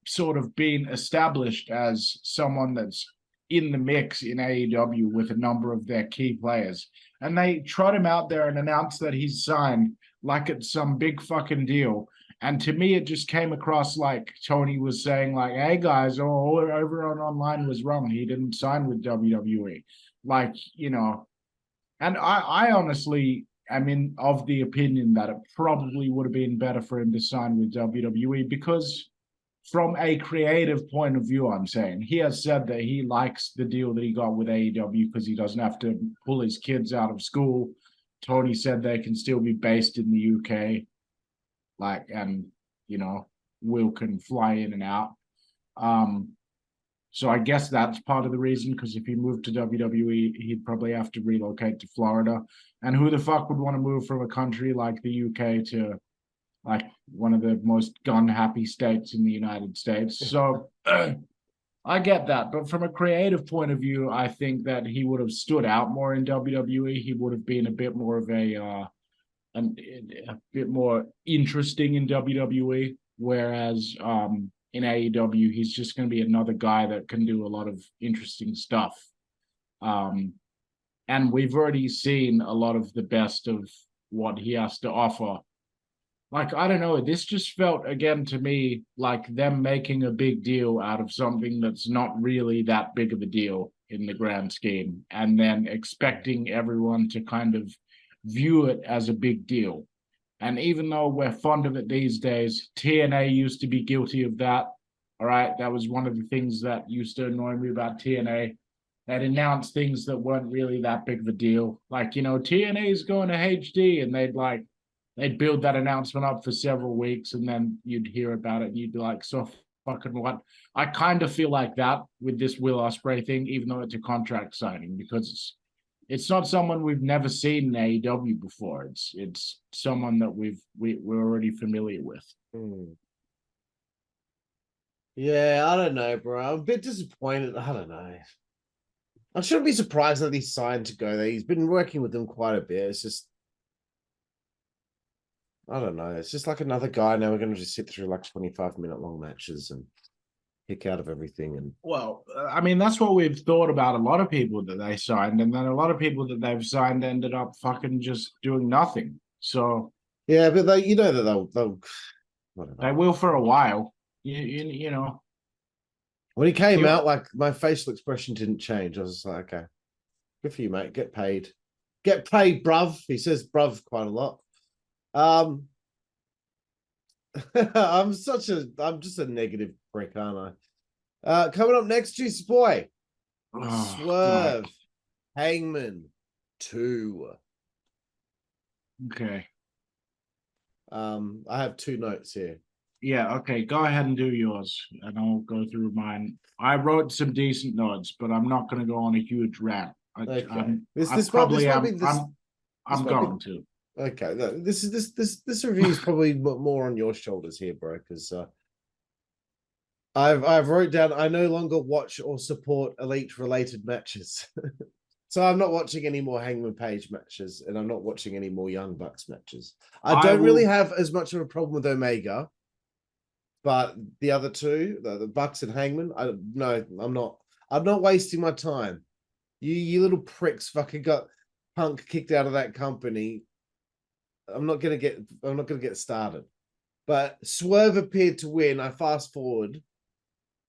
sort of been established as someone that's in the mix in AEW with a number of their key players. And they trot him out there and announce that he's signed like it's some big fucking deal. And to me, it just came across like Tony was saying, like, hey, guys, everyone online was wrong. He didn't sign with WWE. Like, and I honestly am of the opinion that it probably would have been better for him to sign with WWE because from a creative point of view, I'm saying, he has said that he likes the deal that he got with AEW because he doesn't have to pull his kids out of school. Tony said they can still be based in the UK. And Will can fly in and out. So I guess that's part of the reason, because if he moved to WWE, he'd probably have to relocate to Florida. And who the fuck would want to move from a country like the UK to like one of the most gun-happy states in the United States. So I get that, but from a creative point of view, I think that he would have stood out more in WWE. He would have been a bit more of a bit more interesting in WWE, whereas in AEW, he's just going to be another guy that can do a lot of interesting stuff. And we've already seen a lot of the best of what he has to offer. Like, I don't know, this just felt, again, to me, like them making a big deal out of something that's not really that big of a deal in the grand scheme, and then expecting everyone to kind of view it as a big deal. And even though we're fond of it these days, TNA used to be guilty of that. All right, that was one of the things that used to annoy me about TNA. They'd announce things that weren't really that big of a deal. Like, you know, TNA is going to HD, and they'd build that announcement up for several weeks, and then you'd hear about it, and you'd be like, so fucking what? I kind of feel like that with this Will Ospreay thing, even though it's a contract signing, because it's not someone we've never seen in AEW before. It's someone that we're already familiar with. Yeah, I don't know, bro. I'm a bit disappointed. I don't know. I shouldn't be surprised that he's signed to go there. He's been working with them quite a bit. It's just, I don't know. It's just like another guy. Now we're going to just sit through like 25-minute long matches and kick out of everything. And well, I mean, that's what we've thought about a lot of people that they signed, and then a lot of people that they've signed ended up fucking just doing nothing. So yeah, but they, you know that they'll they will for a while. You know. When he came out, like my facial expression didn't change. I was just like, okay, good for you, mate. Get paid. Get paid, bruv. He says bruv quite a lot. I'm just a negative prick, aren't I? Coming up next, Juicy Boy. Swerve. God. Hangman 2. Okay. I have 2 notes here. Yeah, okay, go ahead and do yours, and I'll go through mine. I wrote some decent notes, but I'm not going to go on a huge rant. Okay. I'm going to. Okay, this review is probably more on your shoulders here, bro, because I've wrote down I no longer watch or support elite related matches. So I'm not watching any more Hangman Page matches, and I'm not watching any more Young Bucks matches. I don't really have as much of a problem with Omega. But the other two, the Bucks and Hangman, I'm not wasting my time. You little pricks fucking got Punk kicked out of that company. I'm not gonna get started. But Swerve appeared to win. I fast forward,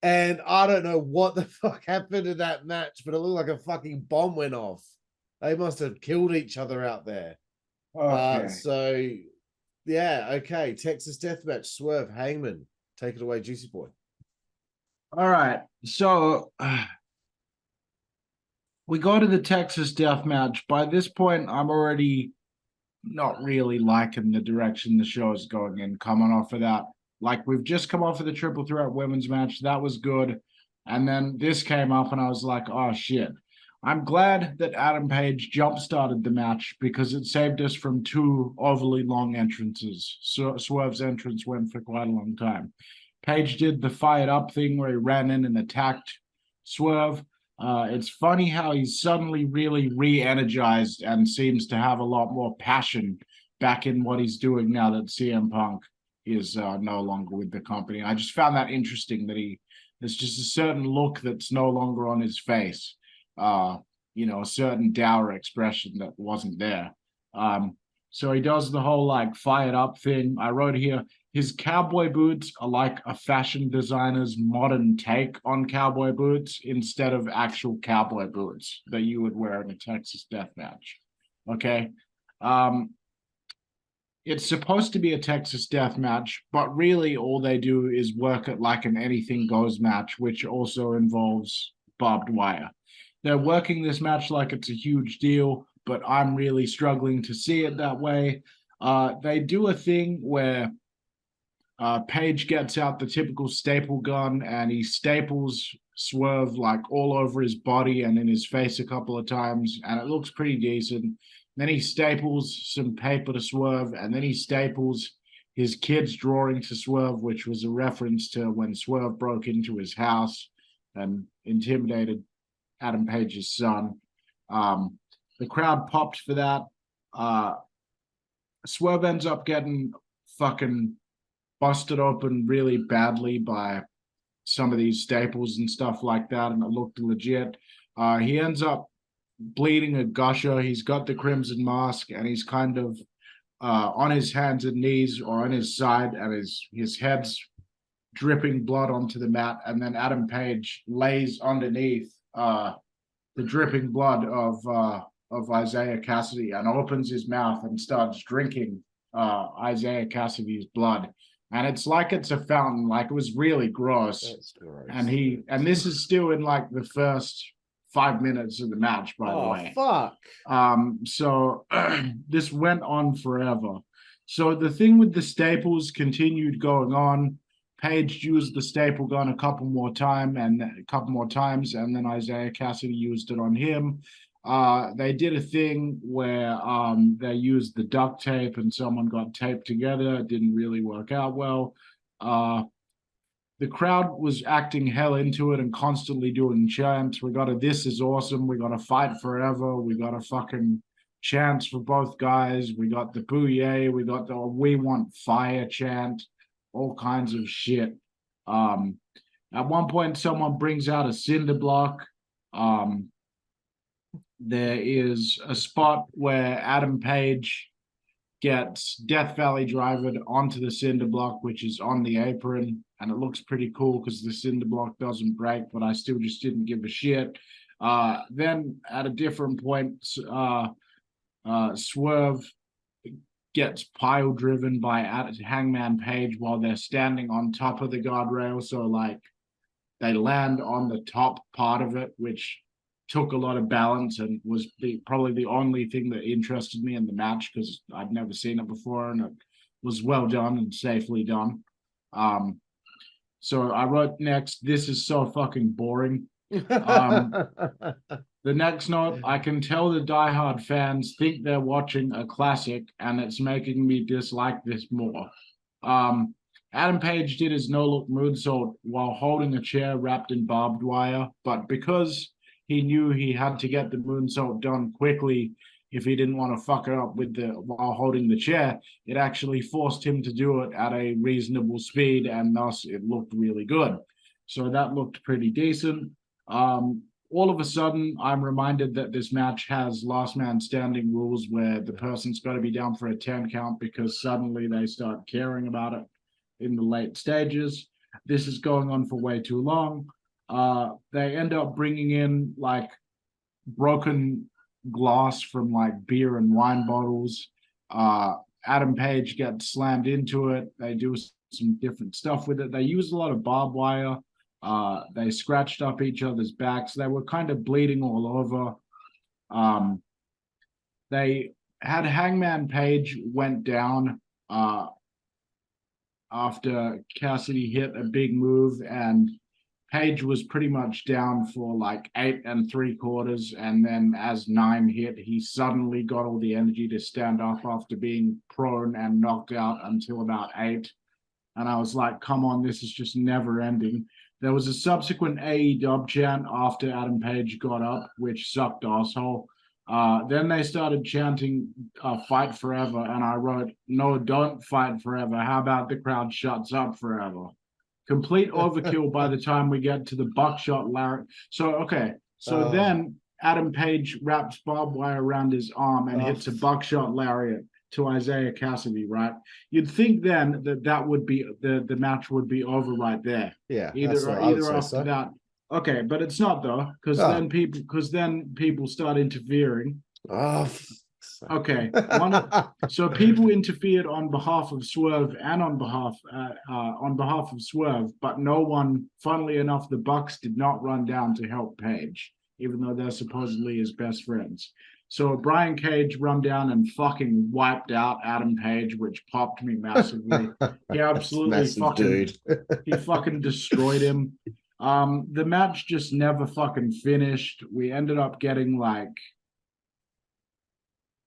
and I don't know what the fuck happened in that match, but it looked like a fucking bomb went off. They must have killed each other out there. Okay. So yeah, okay. Texas Deathmatch, Swerve, Hangman. Take it away, Juicy Boy. All right. So we go to the Texas Death Match. By this point, I'm already not really liking the direction the show is going in, coming off of that. Like, we've just come off of the Triple Threat women's match. That was good. And then this came up, and I was like, oh, shit. I'm glad that Adam Page jump-started the match because it saved us from 2 overly long entrances. So Swerve's entrance went for quite a long time. Page did the fired up thing where he ran in and attacked Swerve. It's funny how he's suddenly really re-energized and seems to have a lot more passion back in what he's doing now that CM Punk is no longer with the company. I just found that interesting that there's just a certain look that's no longer on his face. A certain dour expression that wasn't there. So he does the whole like fired up thing. I wrote here, his cowboy boots are like a fashion designer's modern take on cowboy boots instead of actual cowboy boots that you would wear in a Texas death match. Okay. It's supposed to be a Texas death match, but really all they do is work it like an anything goes match, which also involves barbed wire. They're working this match like it's a huge deal, but I'm really struggling to see it that way. They do a thing where Page gets out the typical staple gun and he staples Swerve like all over his body and in his face a couple of times, and it looks pretty decent. Then he staples some paper to Swerve, and then he staples his kids drawing to Swerve, which was a reference to when Swerve broke into his house and intimidated Adam Page's son. The crowd popped for that. Swerve ends up getting fucking busted open really badly by some of these staples and stuff like that, and it looked legit. He ends up bleeding a gusher. He's got the crimson mask, and he's kind of on his hands and knees or on his side, and his head's dripping blood onto the mat, and then Adam Page lays underneath the dripping blood of Isaiah Cassidy and opens his mouth and starts drinking Isaiah Cassidy's blood. And it's like it's a fountain, like it was really gross. That's gross. And this is still in like the first 5 minutes of the match, by the way. Fuck. So this went on forever. So the thing with the staples continued going on. Page used the staple gun a couple more times, and then Isaiah Cassidy used it on him. They did a thing where they used the duct tape and someone got taped together. It didn't really work out well. The crowd was acting hell into it and constantly doing chants. We got a "This is awesome." We got a "Fight forever." We got a fucking chants for both guys. We got the "Booyah." We got the "We want fire" chant. All kinds of shit. At one point, someone brings out a cinder block. There is a spot where Adam Page gets Death Valley driven onto the cinder block, which is on the apron, and it looks pretty cool because the cinder block doesn't break, but I still just didn't give a shit. Then at a different point, Swerve gets pile driven by Hangman Page while they're standing on top of the guardrail. So like they land on the top part of it, which took a lot of balance and was probably the only thing that interested me in the match because I'd never seen it before, and it was well done and safely done. So I wrote next, "This is so fucking boring." The next note, "I can tell the diehard fans think they're watching a classic, and it's making me dislike this more." Adam Page did his no-look moonsault while holding a chair wrapped in barbed wire, but because he knew he had to get the moonsault done quickly if he didn't want to fuck it up while holding the chair, it actually forced him to do it at a reasonable speed, and thus it looked really good. So that looked pretty decent. All of a sudden, I'm reminded that this match has last man standing rules where the person's got to be down for a 10 count because suddenly they start caring about it in the late stages. This is going on for way too long. They end up bringing in like broken glass from like beer and wine bottles. Adam Page gets slammed into it. They do some different stuff with it. They use a lot of barbed wire. They scratched up each other's backs. They were kind of bleeding all over. They had Hangman Page went down after Cassidy hit a big move, and Page was pretty much down for like 8 3/4, and then as 9 hit, he suddenly got all the energy to stand up after being prone and knocked out until about 8. And I was like, come on, this is just never ending. There was a subsequent AEW chant after Adam Page got up, which sucked asshole. Then they started chanting "Fight Forever," and I wrote, "No, don't fight forever. How about the crowd shuts up forever?" Complete overkill by the time we get to the buckshot lariat. So then Adam Page wraps barbed wire around his arm and hits a buckshot lariat to Isaiah Cassidy, right? You'd think then that would be the match would be over right there. Yeah. Either after that. Okay, but it's not though, because then people start interfering. Okay. So people interfered on behalf of Swerve and on behalf of Swerve, but no one, funnily enough, the Bucks did not run down to help Page, even though they're supposedly his best friends. So Brian Cage run down and fucking wiped out Adam Page, which popped me massively. He absolutely he fucking destroyed him. The match just never fucking finished. We ended up getting like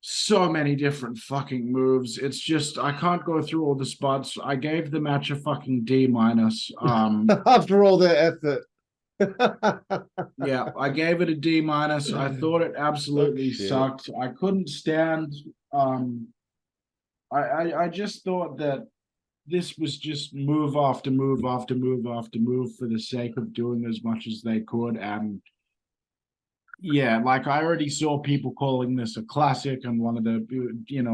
so many different fucking moves. It's just I can't go through all the spots. I gave the match a fucking D-. After all their effort. Yeah, I gave it a D-. I thought it absolutely sucked. I couldn't stand I just thought that this was just move after move after move after move for the sake of doing as much as they could. And yeah, like I already saw people calling this a classic and one of the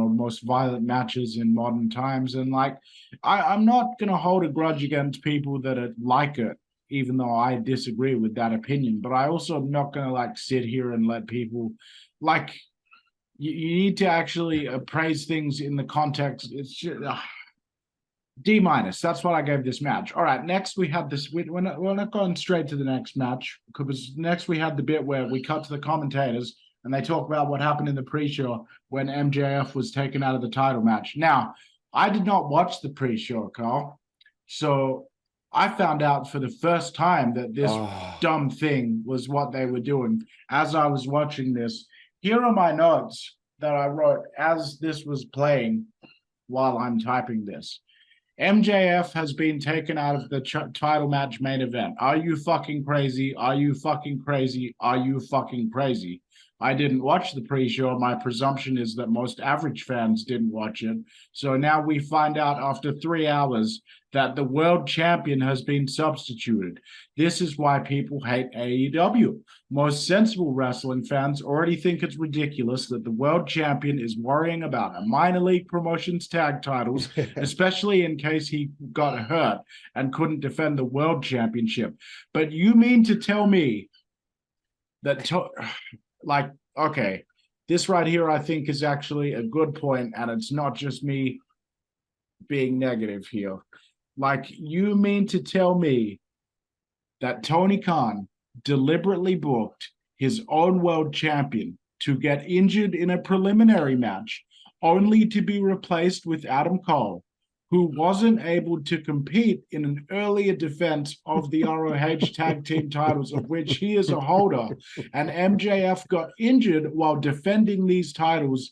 most violent matches in modern times. And like I'm not gonna hold a grudge against people that are like it, even though I disagree with that opinion. But I also am not gonna like sit here and let people like you need to actually appraise things in the context. It's just D-. That's what I gave this match. All right, next we had this. We're not going straight to the next match because next we had the bit where we cut to the commentators and they talk about what happened in the pre-show when MJF was taken out of the title match. Now, I did not watch the pre-show, Carl, so I found out for the first time that this dumb thing was what they were doing as I was watching this. Here are my notes that I wrote as this was playing while I'm typing this. MJF has been taken out of the title match main event. Are you fucking crazy? Are you fucking crazy? Are you fucking crazy? I didn't watch the pre-show. My presumption is that most average fans didn't watch it. So now we find out after 3 hours that the world champion has been substituted. This is why people hate AEW. Most sensible wrestling fans already think it's ridiculous that the world champion is worrying about a minor league promotions tag titles, especially in case he got hurt and couldn't defend the world championship. But you mean to tell me that... okay, this right here I think is actually a good point, and it's not just me being negative here. Like, you mean to tell me that Tony Khan deliberately booked his own world champion to get injured in a preliminary match only to be replaced with Adam Cole, who wasn't able to compete in an earlier defense of the ROH tag team titles, of which he is a holder, and MJF got injured while defending these titles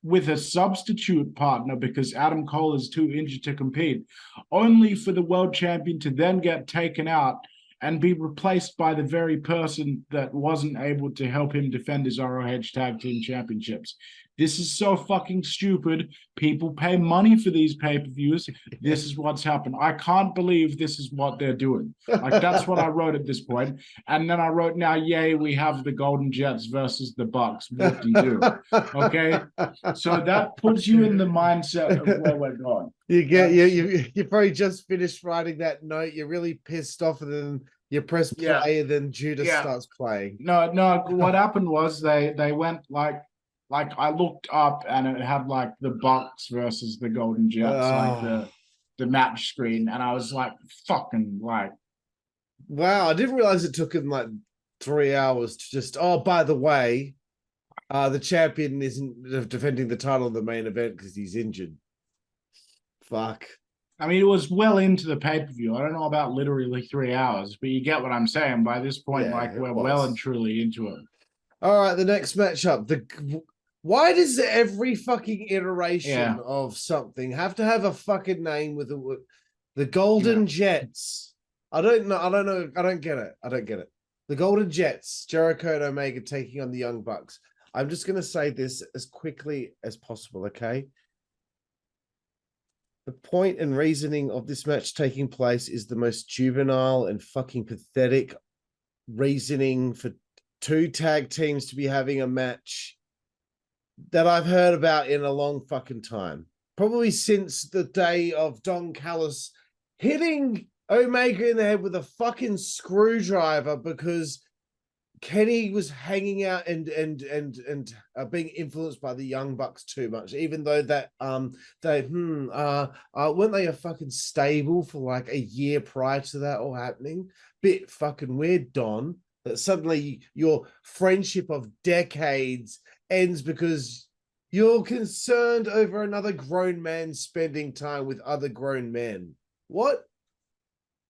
with a substitute partner because Adam Cole is too injured to compete, only for the world champion to then get taken out and be replaced by the very person that wasn't able to help him defend his ROH tag team championships. This is so fucking stupid. People pay money for these pay-per-views. This is what's happened. I can't believe this is what they're doing. Like, that's what I wrote at this point. And then I wrote, now, yay, we have the Golden Jets versus the Bucks. Whoop-de-doo. Okay? So that puts you in the mindset of where we're going. You probably just finished writing that note. You're really pissed off, and then you press play, and then Judas starts playing. No, what happened was they went like I looked up and it had like the Bucks versus the Golden Jets, like the match screen, and I was like, fucking like, wow! I didn't realize it took him like 3 hours to just. Oh, by the way, the champion isn't defending the title in the main event because he's injured. Fuck. I mean, it was well into the pay-per-view. I don't know about literally 3 hours, but you get what I'm saying. By this point, we're well and truly into it. All right, the next matchup. Why does every fucking iteration of something have to have a fucking name with the Golden Jets? I don't know. I don't get it. The Golden Jets, Jericho and Omega taking on the Young Bucks. I'm just going to say this as quickly as possible, okay? The point and reasoning of this match taking place is the most juvenile and fucking pathetic reasoning for two tag teams to be having a match that I've heard about in a long fucking time. Probably since the day of Don Callis hitting Omega in the head with a fucking screwdriver because Kenny was hanging out and being influenced by the Young Bucks too much, even though that weren't they a fucking stable for like a year prior to that all happening? Bit fucking weird, Don, that suddenly your friendship of decades ends because you're concerned over another grown man spending time with other grown men. What?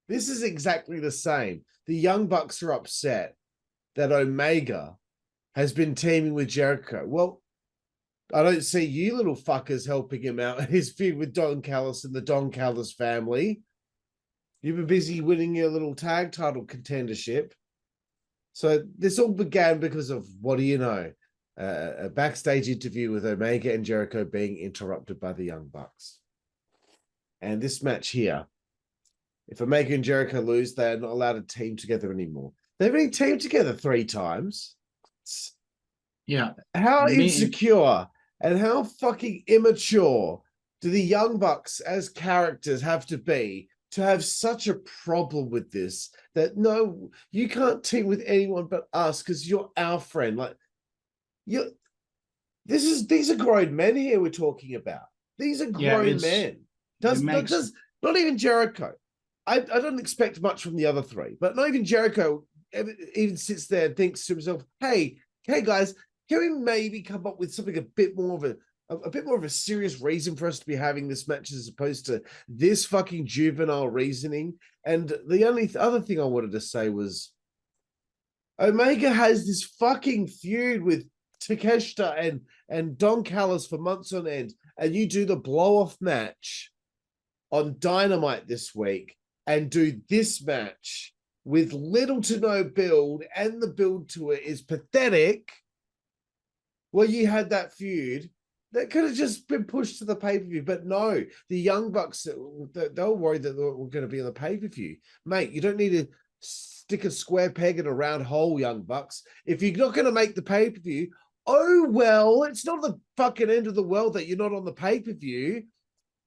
This is exactly the same. The Young Bucks are upset that Omega has been teaming with Jericho. Well, I don't see you little fuckers helping him out in his feud with Don Callis and the Don Callis family. You've been busy winning your little tag title contendership. So this all began because of, what do you know? A backstage interview with Omega and Jericho being interrupted by the Young Bucks. And this match here, if Omega and Jericho lose, they're not allowed to team together anymore. They've been teamed together 3 times. Yeah. How insecure and how fucking immature do the Young Bucks as characters have to be to have such a problem with this, that no, you can't team with anyone but us because you're our friend. Like, these are grown men here we're talking about. These are grown men. Not even Jericho. I don't expect much from the other 3, but not even Jericho even sits there and thinks to himself, hey guys, can we maybe come up with something a bit more of a serious reason for us to be having this match as opposed to this fucking juvenile reasoning? And the only other thing I wanted to say was Omega has this fucking feud with Takeshita and Don Callis for months on end, and you do the blow-off match on Dynamite this week and do this match with little to no build, and the build to it is pathetic. Well, you had that feud that could have just been pushed to the pay-per-view, but no, the Young Bucks, they were worried that they were going to be on the pay-per-view. Mate, you don't need to stick a square peg in a round hole, Young Bucks. If you're not going to make the pay-per-view, oh, well, it's not the fucking end of the world that you're not on the pay-per-view.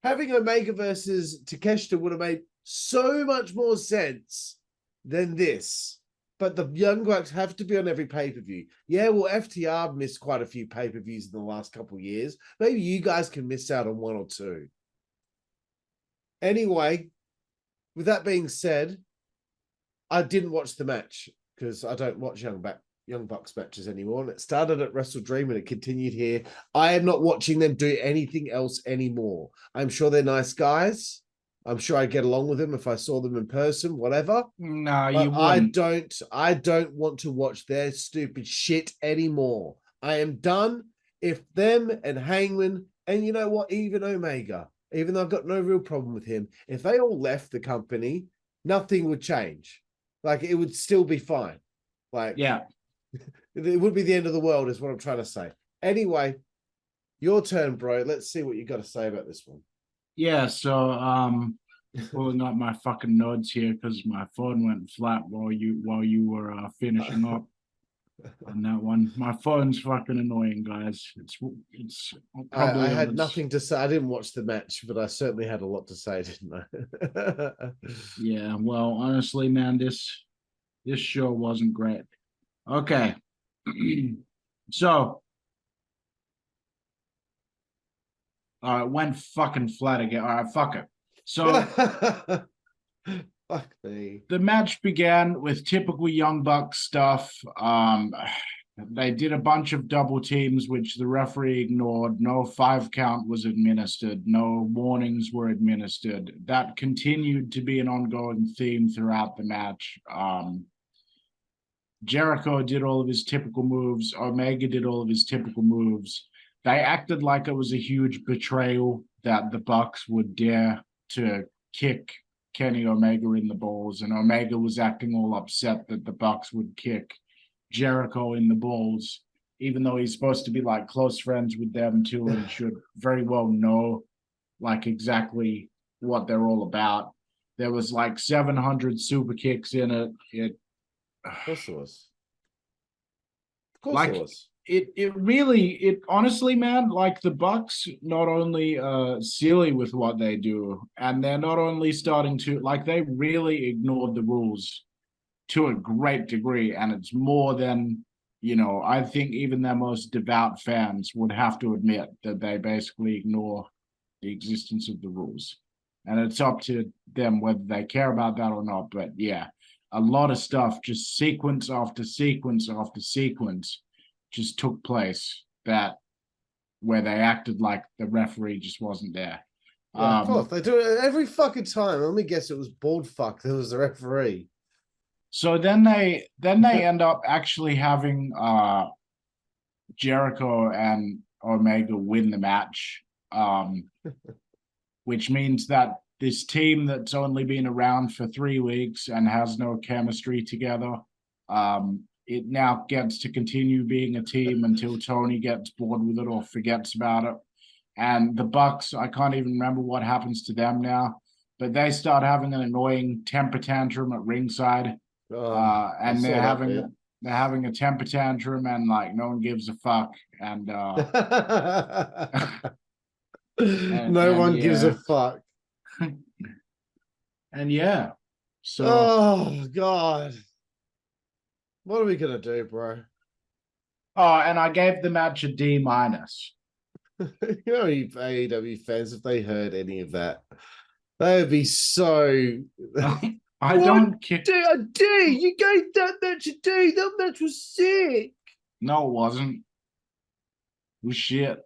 Having Omega versus Takeshita would have made so much more sense than this. But the Young Bucks have to be on every pay-per-view. Yeah, well, FTR missed quite a few pay-per-views in the last couple of years. Maybe you guys can miss out on 1 or 2. Anyway, with that being said, I didn't watch the match because I don't watch Young Bucks matches anymore. And it started at Wrestle Dream and it continued here. I am not watching them do anything else anymore. I'm sure they're nice guys. I'm sure I'd get along with them if I saw them in person, whatever. No, you wouldn't. I don't want to watch their stupid shit anymore. I am done. If them and Hangman, and you know what, even Omega, even though I've got no real problem with him, if they all left the company, nothing would change. Like, it would still be fine. Like, yeah, it would be the end of the world is what I'm trying to say. Anyway, your turn, bro. Let's see what you got to say about this one. Yeah, so pulling up my fucking notes here because my phone went flat while you were finishing up on that one. My phone's fucking annoying, guys. It's probably I had nothing to say. I didn't watch the match, but I certainly had a lot to say, didn't I? Yeah, well, honestly, man, this show wasn't great. Okay. So went fucking flat again. All right, fuck it. So fuck me. The match began with typical Young Bucks stuff. They did a bunch of double teams, which the referee ignored. No 5 count was administered. No warnings were administered. That continued to be an ongoing theme throughout the match. Jericho did all of his typical moves. Omega did all of his typical moves. They acted like it was a huge betrayal that the Bucks would dare to kick Kenny Omega in the balls, and Omega was acting all upset that the Bucks would kick Jericho in the balls, even though he's supposed to be like close friends with them too, and should very well know like exactly what they're all about. There was like 700 super kicks in it. Of course it was. Of course like, it was. It honestly, man, like the Bucks not only silly with what they do, and they're not only starting to like they really ignored the rules to a great degree, and it's more than I think even their most devout fans would have to admit that they basically ignore the existence of the rules, and it's up to them whether they care about that or not. But yeah, a lot of stuff, just sequence after sequence after sequence, just took place where they acted like the referee just wasn't there. Yeah, of course. They do it every fucking time. Let me guess, it was bald fuck that was the referee. So then they end up actually having Jericho and Omega win the match, which means that this team that's only been around for 3 weeks and has no chemistry together, it now gets to continue being a team until Toni gets bored with it or forgets about it. And the Bucks, I can't even remember what happens to them now, but they start having an annoying temper tantrum at ringside. And they're having a temper tantrum, and like no one gives a fuck. And no one gives a fuck. And yeah. So oh God. What are we gonna do, bro? Oh, and I gave the match a D-. You know, AEW fans, if they heard any of that, they would be so. I don't care. A D. You gave that match a D. That match was sick. No, it wasn't. It was shit.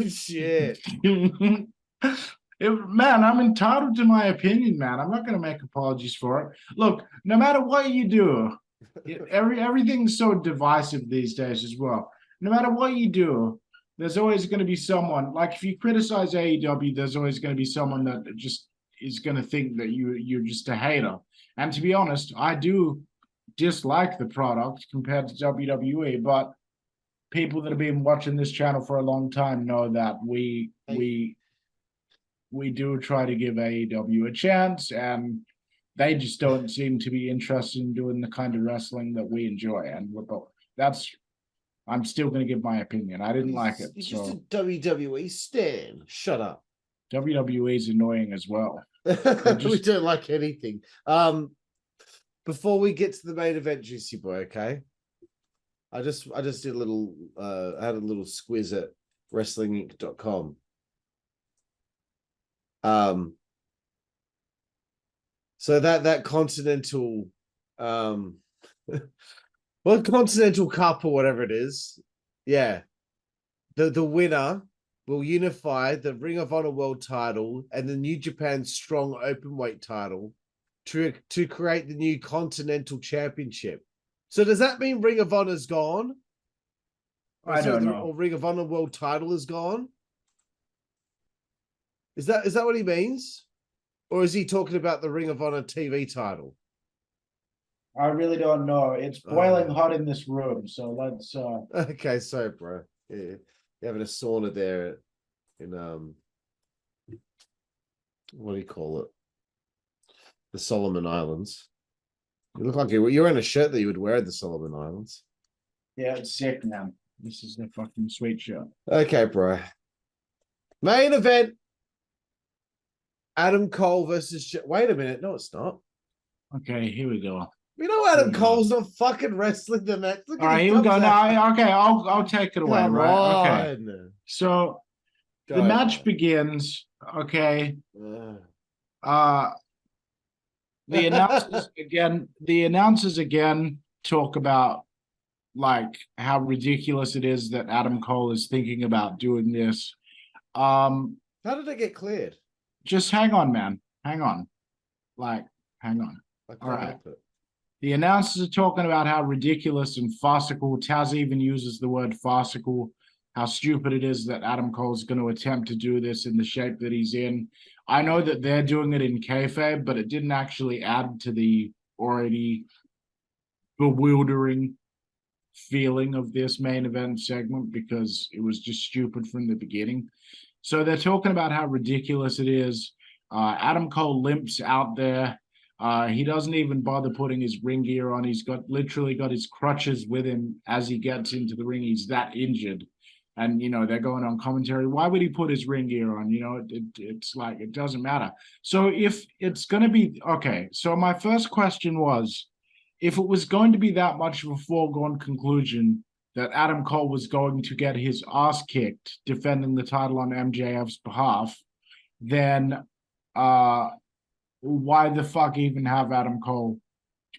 Shit. Man, I'm entitled to my opinion, man. I'm not going to make apologies for it. Look, no matter what you do, everything's so divisive these days as well. No matter what you do, there's always going to be someone, like if you criticize AEW, there's always going to be someone that just is going to think that you're just a hater. And to be honest, I do dislike the product compared to WWE, but people that have been watching this channel for a long time know that we do try to give AEW a chance, and they just don't seem to be interested in doing the kind of wrestling that we enjoy. And I'm still going to give my opinion. I didn't like it. You're just a WWE stan. Shut up. WWE is annoying as well. We don't like anything. Before we get to the main event, Juicy Boy, okay? I just did a little had a little squiz at wrestlinginc.com. So that Continental well, Continental Cup or whatever it is. Yeah. The winner will unify the Ring of Honor World title and the New Japan Strong Openweight title to create the new Continental Championship. So does that mean Ring of Honor's gone? I don't know. Or Ring of Honor World title is gone? Is that what he means? Or is he talking about the Ring of Honor TV title? I really don't know. It's boiling hot in this room, so let's Okay, so bro. Yeah. You're having a sauna there in what do you call it? The Solomon Islands. You look like you're wearing a shirt that you would wear at the Solomon Islands. Yeah, it's sick, man. This is a fucking sweet shirt. Okay, bro. Main event. Adam Cole versus... Wait a minute. No, it's not. Okay, here we go. You know Adam Cole's not fucking wrestling the match. All right, here we go. Now, okay, I'll take it away, right? On. Okay. So the match begins. Okay. The announcers again talk about like how ridiculous it is that Adam Cole is thinking about doing this. How did it get cleared? Just hang on, man. Hang on. Hang on. All right. The announcers are talking about how ridiculous and farcical, Taz even uses the word farcical, how stupid it is that Adam Cole is going to attempt to do this in the shape that he's in. I know that they're doing it in kayfabe, but it didn't actually add to the already bewildering feeling of this main event segment because it was just stupid from the beginning. So they're talking about how ridiculous it is. Adam Cole limps out there. He doesn't even bother putting his ring gear on. He's literally got his crutches with him as he gets into the ring. He's that injured. And, they're going on commentary. Why would he put his ring gear on? It's like, it doesn't matter. So if it's going to be, okay. So my first question was, if it was going to be that much of a foregone conclusion that Adam Cole was going to get his ass kicked defending the title on MJF's behalf, then why the fuck even have Adam Cole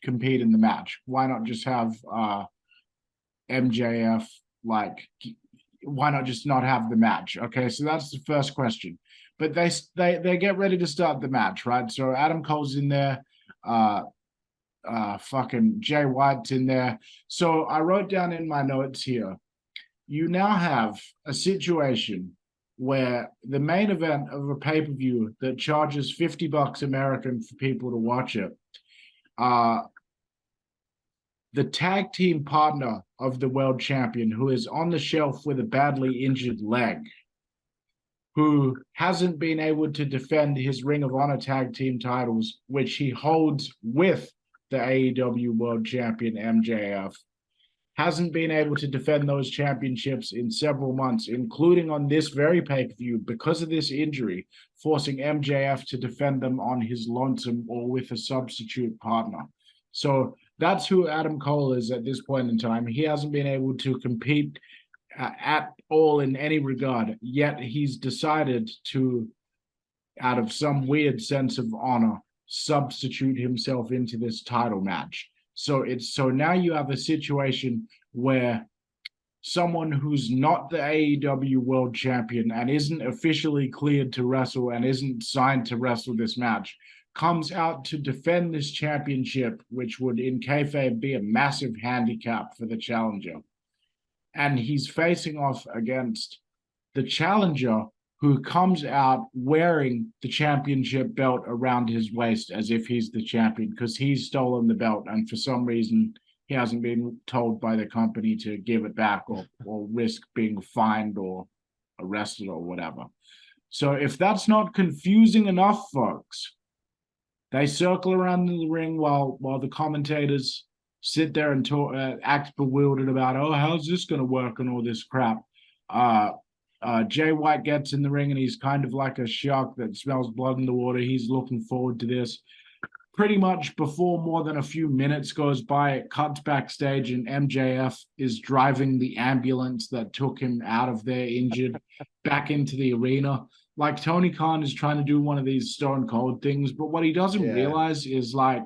compete in the match? Why not just have MJF, why not just not have the match? Okay, so that's the first question. But they get ready to start the match, right? So Adam Cole's in there, fucking Jay White's in there. So I wrote down in my notes here, you now have a situation where the main event of a pay-per-view that charges $50 American for people to watch it, the tag team partner of the world champion, who is on the shelf with a badly injured leg, who hasn't been able to defend his Ring of Honor tag team titles, which he holds with the AEW world champion MJF, hasn't been able to defend those championships in several months, including on this very pay-per-view because of this injury, forcing MJF to defend them on his lonesome or with a substitute partner. So that's who Adam Cole is at this point in time. He hasn't been able to compete at all in any regard, yet he's decided to, out of some weird sense of honor, substitute himself into this title match. So now you have a situation where someone who's not the AEW world champion and isn't officially cleared to wrestle and isn't signed to wrestle this match comes out to defend this championship, which would in kayfabe be a massive handicap for the challenger. And he's facing off against the challenger, who comes out wearing the championship belt around his waist as if he's the champion, because he's stolen the belt and for some reason he hasn't been told by the company to give it back or risk being fined or arrested or whatever. So if that's not confusing enough, folks, they circle around in the ring while the commentators sit there and talk, act bewildered about, oh, how's this going to work and all this crap. Jay White gets in the ring and he's kind of like a shark that smells blood in the water. He's looking forward to this. Pretty much before more than a few minutes goes by, it cuts backstage and MJF is driving the ambulance that took him out of there injured back into the arena. Like Tony Khan is trying to do one of these Stone Cold things, but what he doesn't realize is like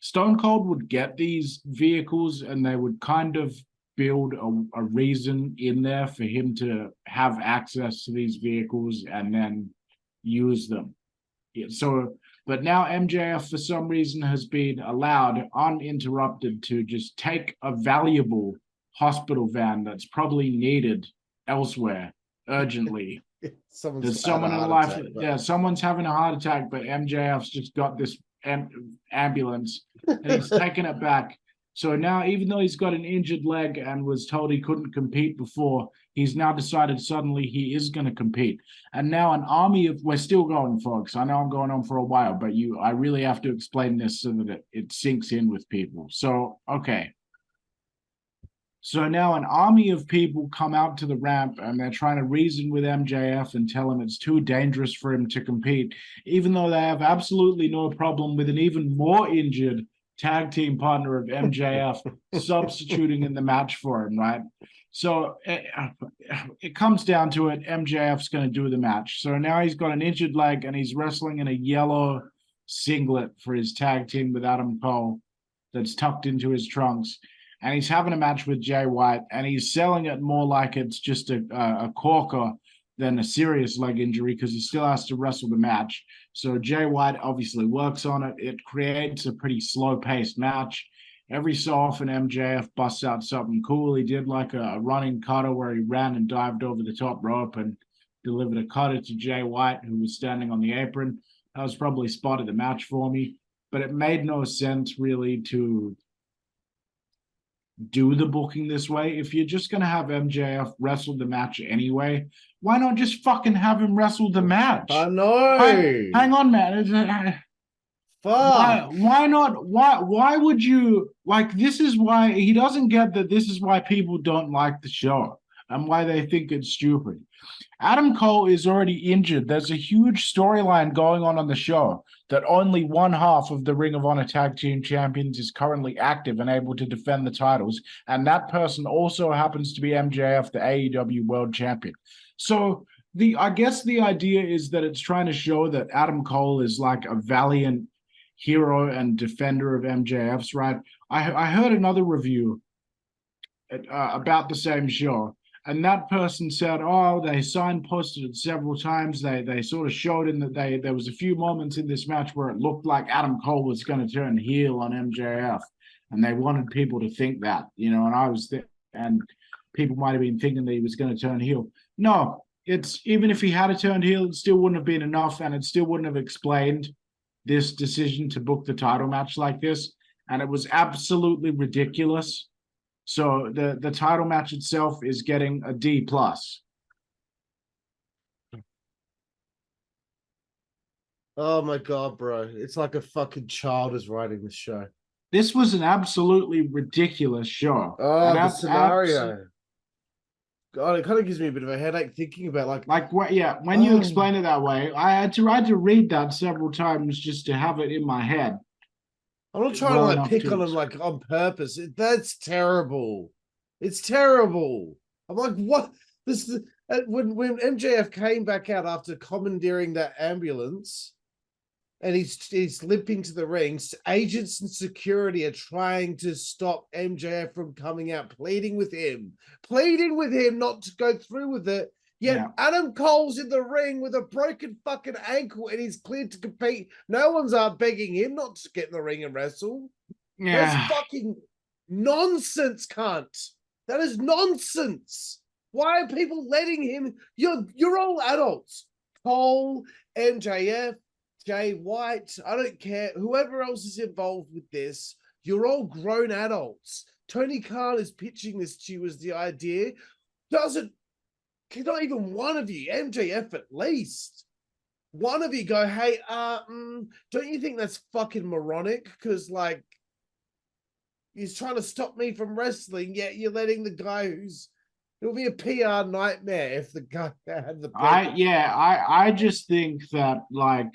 Stone Cold would get these vehicles and they would kind of build a reason in there for him to have access to these vehicles and then use them. So, but now MJF for some reason has been allowed uninterrupted to just take a valuable hospital van that's probably needed elsewhere urgently. There's someone in life, someone's having a heart attack, but MJF's just got this ambulance and he's taking it back. So now, even though he's got an injured leg and was told he couldn't compete before, he's now decided suddenly he is going to compete. And now an army of, we're still going, folks. I know I'm going on for a while, but I really have to explain this so that it sinks in with people. So, okay. So now an army of people come out to the ramp and they're trying to reason with MJF and tell him it's too dangerous for him to compete, even though they have absolutely no problem with an even more injured tag team partner of MJF substituting in the match for him, right? So it comes down to it. MJF's going to do the match. So now he's got an injured leg and he's wrestling in a yellow singlet for his tag team with Adam Cole that's tucked into his trunks. And he's having a match with Jay White and he's selling it more like it's just a corker than a serious leg injury because he still has to wrestle the match. So Jay White obviously works on it. It creates a pretty slow-paced match. Every so often, MJF busts out something cool. He did like a running cutter where he ran and dived over the top rope and delivered a cutter to Jay White, who was standing on the apron. That was probably spot of the match for me. But it made no sense really to do the booking this way. If you're just going to have MJF wrestle the match anyway, why not just fucking have him wrestle the match? I know. Hang on, man. Fuck. Why not? Why would you, like, this is why he doesn't get that this is why people don't like the show and why they think it's stupid. Adam Cole is already injured. There's a huge storyline going on the show that only one half of the Ring of Honor Tag Team Champions is currently active and able to defend the titles. And that person also happens to be MJF, the AEW World Champion. So I guess the idea is that it's trying to show that Adam Cole is like a valiant hero and defender of MJF's, right? I heard another review about the same show. And that person said, oh, they signposted it several times. They sort of showed in that there was a few moments in this match where it looked like Adam Cole was going to turn heel on MJF. And they wanted people to think that, you know, and I was there. And people might have been thinking that he was going to turn heel. No, it's even if he had turned heel, it still wouldn't have been enough, and it still wouldn't have explained this decision to book the title match like this. And it was absolutely ridiculous. So the title match itself is getting a D+. Oh my God, bro. It's like a fucking child is writing this show. This was an absolutely ridiculous show. Oh, the scenario. God, it kind of gives me a bit of a headache thinking about when you explain it that way, I had to read that several times just to have it in my head. I'm not trying to like pick on him like on purpose. That's terrible. It's terrible. I'm like, what? This is when MJF came back out after commandeering that ambulance, and he's limping to the ring. Agents and security are trying to stop MJF from coming out, pleading with him not to go through with it. Yet Adam Cole's in the ring with a broken fucking ankle and he's cleared to compete. No one's begging him not to get in the ring and wrestle. Yeah. That's fucking nonsense, cunt. That is nonsense. Why are people letting him? You're all adults. Cole, MJF, Jay White, I don't care. Whoever else is involved with this, you're all grown adults. Tony Khan is pitching this to you as the idea. Not even one of you, MJF at least, one of you go, hey, don't you think that's fucking moronic? Because like, he's trying to stop me from wrestling, yet you're letting the guy it'll be a PR nightmare if the guy had the. I just think that like.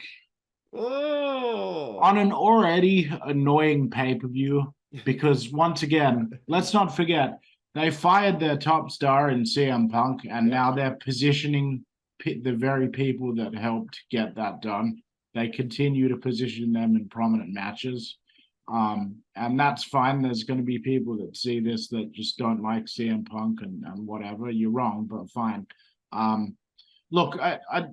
Oh. On an already annoying pay-per-view, because once again, let's not forget, they fired their top star in CM Punk, and now they're positioning the very people that helped get that done. They continue to position them in prominent matches. And that's fine. There's going to be people that see this that just don't like CM Punk and whatever. You're wrong, but fine. Look,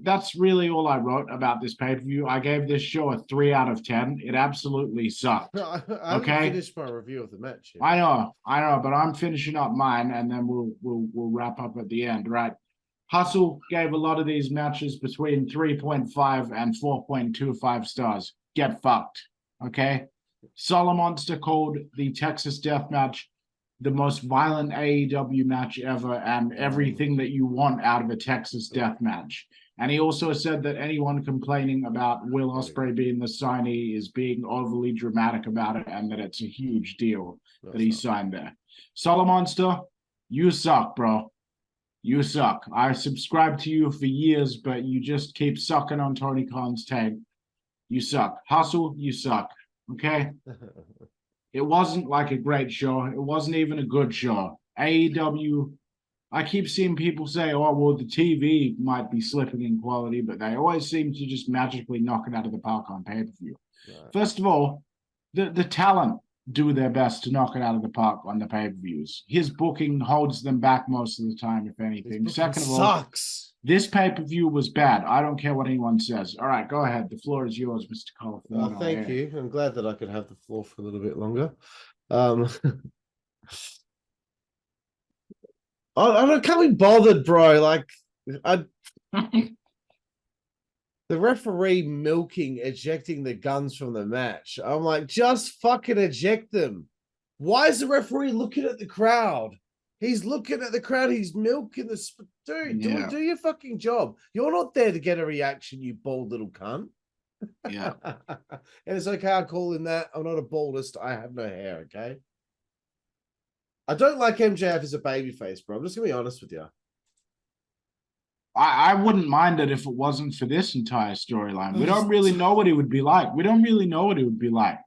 that's really all I wrote about this pay-per-view. I gave this show a 3 out of 10. It absolutely sucked. I haven't finished my review of the match yet. I know, but I'm finishing up mine, and then we'll wrap up at the end, right? Hustle gave a lot of these matches between 3.5 and 4.25 stars. Get fucked, okay? Solomonster called the Texas Death Match the most violent AEW match ever and everything that you want out of a Texas death match. And he also said that anyone complaining about Will Ospreay being the signee is being overly dramatic about it and that it's a huge deal that he signed there. Solomonster, you suck, bro. You suck. I subscribed to you for years, but you just keep sucking on Tony Khan's tape. You suck. Hustle, you suck. Okay? It wasn't like a great show. It wasn't even a good show. AEW, I keep seeing people say, oh, well, the TV might be slipping in quality, but they always seem to just magically knock it out of the park on pay-per-view. Right. First of all, the talent do their best to knock it out of the park on the pay-per-views. His booking holds them back most of the time, if anything. Second of all, this pay-per-view was bad. I don't care what anyone says. All right, go ahead. The floor is yours, Mr. Colten. Thank you. I'm glad that I could have the floor for a little bit longer. I can't be bothered, bro. Like, the referee ejecting the Guns from the match. I'm like, just fucking eject them. Why is the referee looking at the crowd? He's looking at the crowd. He's milking the... Dude, do your fucking job. You're not there to get a reaction, you bald little cunt. Yeah. And it's okay, I'll call him that. I'm not a baldest. I have no hair, okay? I don't like MJF as a babyface, bro. I'm just going to be honest with you. I wouldn't mind it if it wasn't for this entire storyline. We don't really know what he would be like. We don't really know what he would be like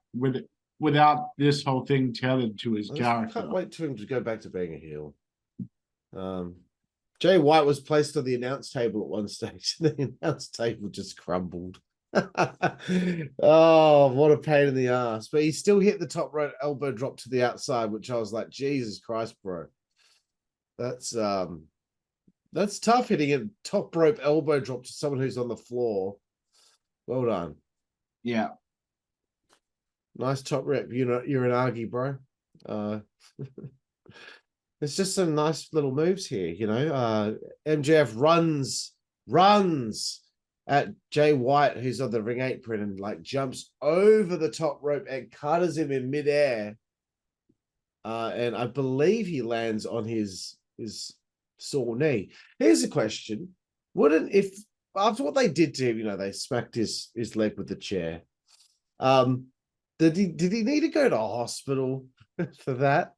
without this whole thing tethered to his character. I can't wait for him to go back to being a heel. Jay White was placed on the announce table at one stage. The announce table just crumbled. Oh, what a pain in the ass. But he still hit the top rope elbow drop to the outside, which I was like, Jesus Christ, bro. That's tough, hitting a top rope elbow drop to someone who's on the floor. Well done. Yeah. Nice top rep. You're an Argy, bro. There's just some nice little moves here, you know. MJF runs at Jay White, who's on the ring apron, and like jumps over the top rope and cutters him in midair. And I believe he lands on his sore knee. Here's a question: wouldn't, if after what they did to him, you know, they smacked his leg with the chair, did he need to go to hospital for that?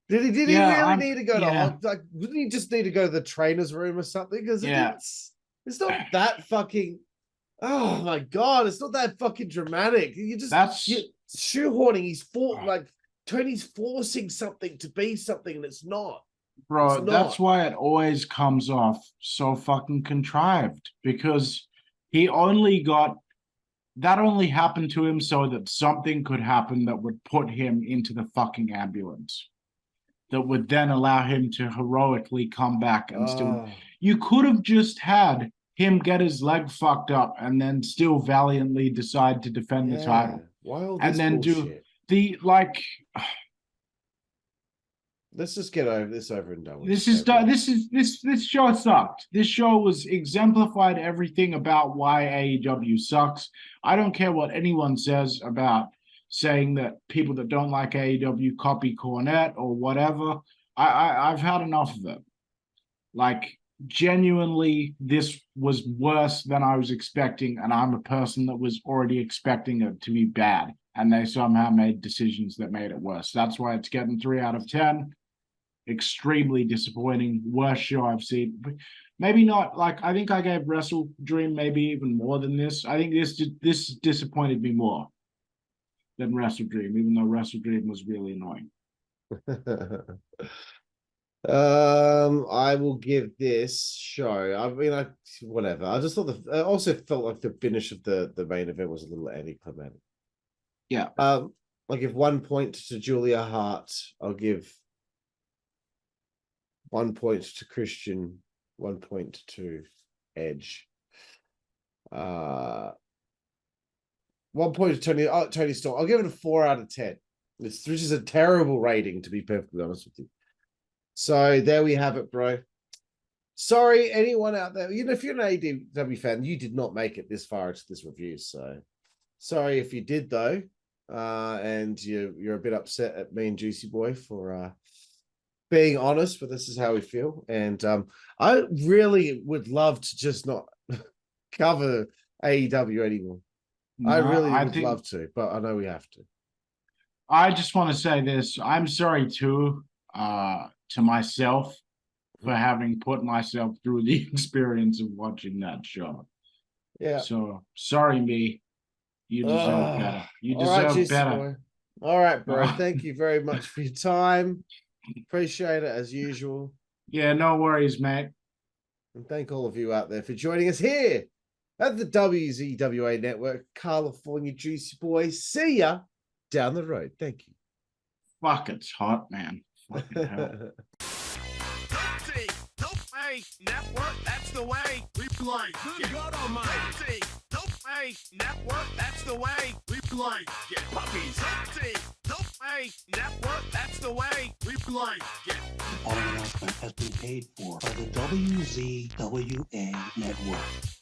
Did he really need to go to hospital? Like, wouldn't he just need to go to the trainer's room or something? Because it's not that fucking, oh my God, it's not that fucking dramatic. You're shoehorning. He's like Tony's forcing something to be something and it's not. Bro, that's why it always comes off so fucking contrived, because that only happened to him so that something could happen that would put him into the fucking ambulance, that would then allow him to heroically come back and still. You could have just had him get his leg fucked up and then still valiantly decide to defend the title. And then bullshit? Let's just get this over and done with. This show sucked. This show was exemplified everything about why AEW sucks. I don't care what anyone says about saying that people that don't like AEW copy Cornette or whatever. I've had enough of it. Like, genuinely, this was worse than I was expecting, and I'm a person that was already expecting it to be bad, and they somehow made decisions that made it worse. That's why it's getting 3 out of 10. Extremely disappointing. Worst show I've seen. Maybe not, like, I think I gave Wrestle Dream maybe even more than this. I think this disappointed me more than Wrestle Dream, even though Wrestle Dream was really annoying. I will give this show, I mean, whatever. I just thought I also felt like the finish of the main event was a little anticlimactic. Yeah. I'll give 1 point to Julia Hart. I'll give 1 point to Christian, 1 point to Edge. 1 point to Tony Storm. I'll give it a 4 out of 10. Which is a terrible rating, to be perfectly honest with you. So there we have it, bro. Sorry, anyone out there, you know, if you're an AEW fan, you did not make it this far into this review. So sorry if you did, though. And you're a bit upset at me and Juicy Boy for being honest, but this is how we feel. And I really would love to just not cover AEW anymore. No, I really would love to, but I know we have to. I just want to say this. I'm sorry too, to myself for having put myself through the experience of watching that show. Yeah. So sorry, me. You deserve better. You deserve better. All right, bro. Thank you very much for your time. Appreciate it as usual. Yeah, no worries, mate. And thank all of you out there for joining us here at the WZWA Network, California Juicy Boy. See ya down the road. Thank you. Fuck, it's hot, man. Fucking hell. Network, that's the way we play. Good God Almighty. Network, that's the way we play. Get puppies. Network, that's the way we play. Get. The following announcement has been paid for by the WZWA Network.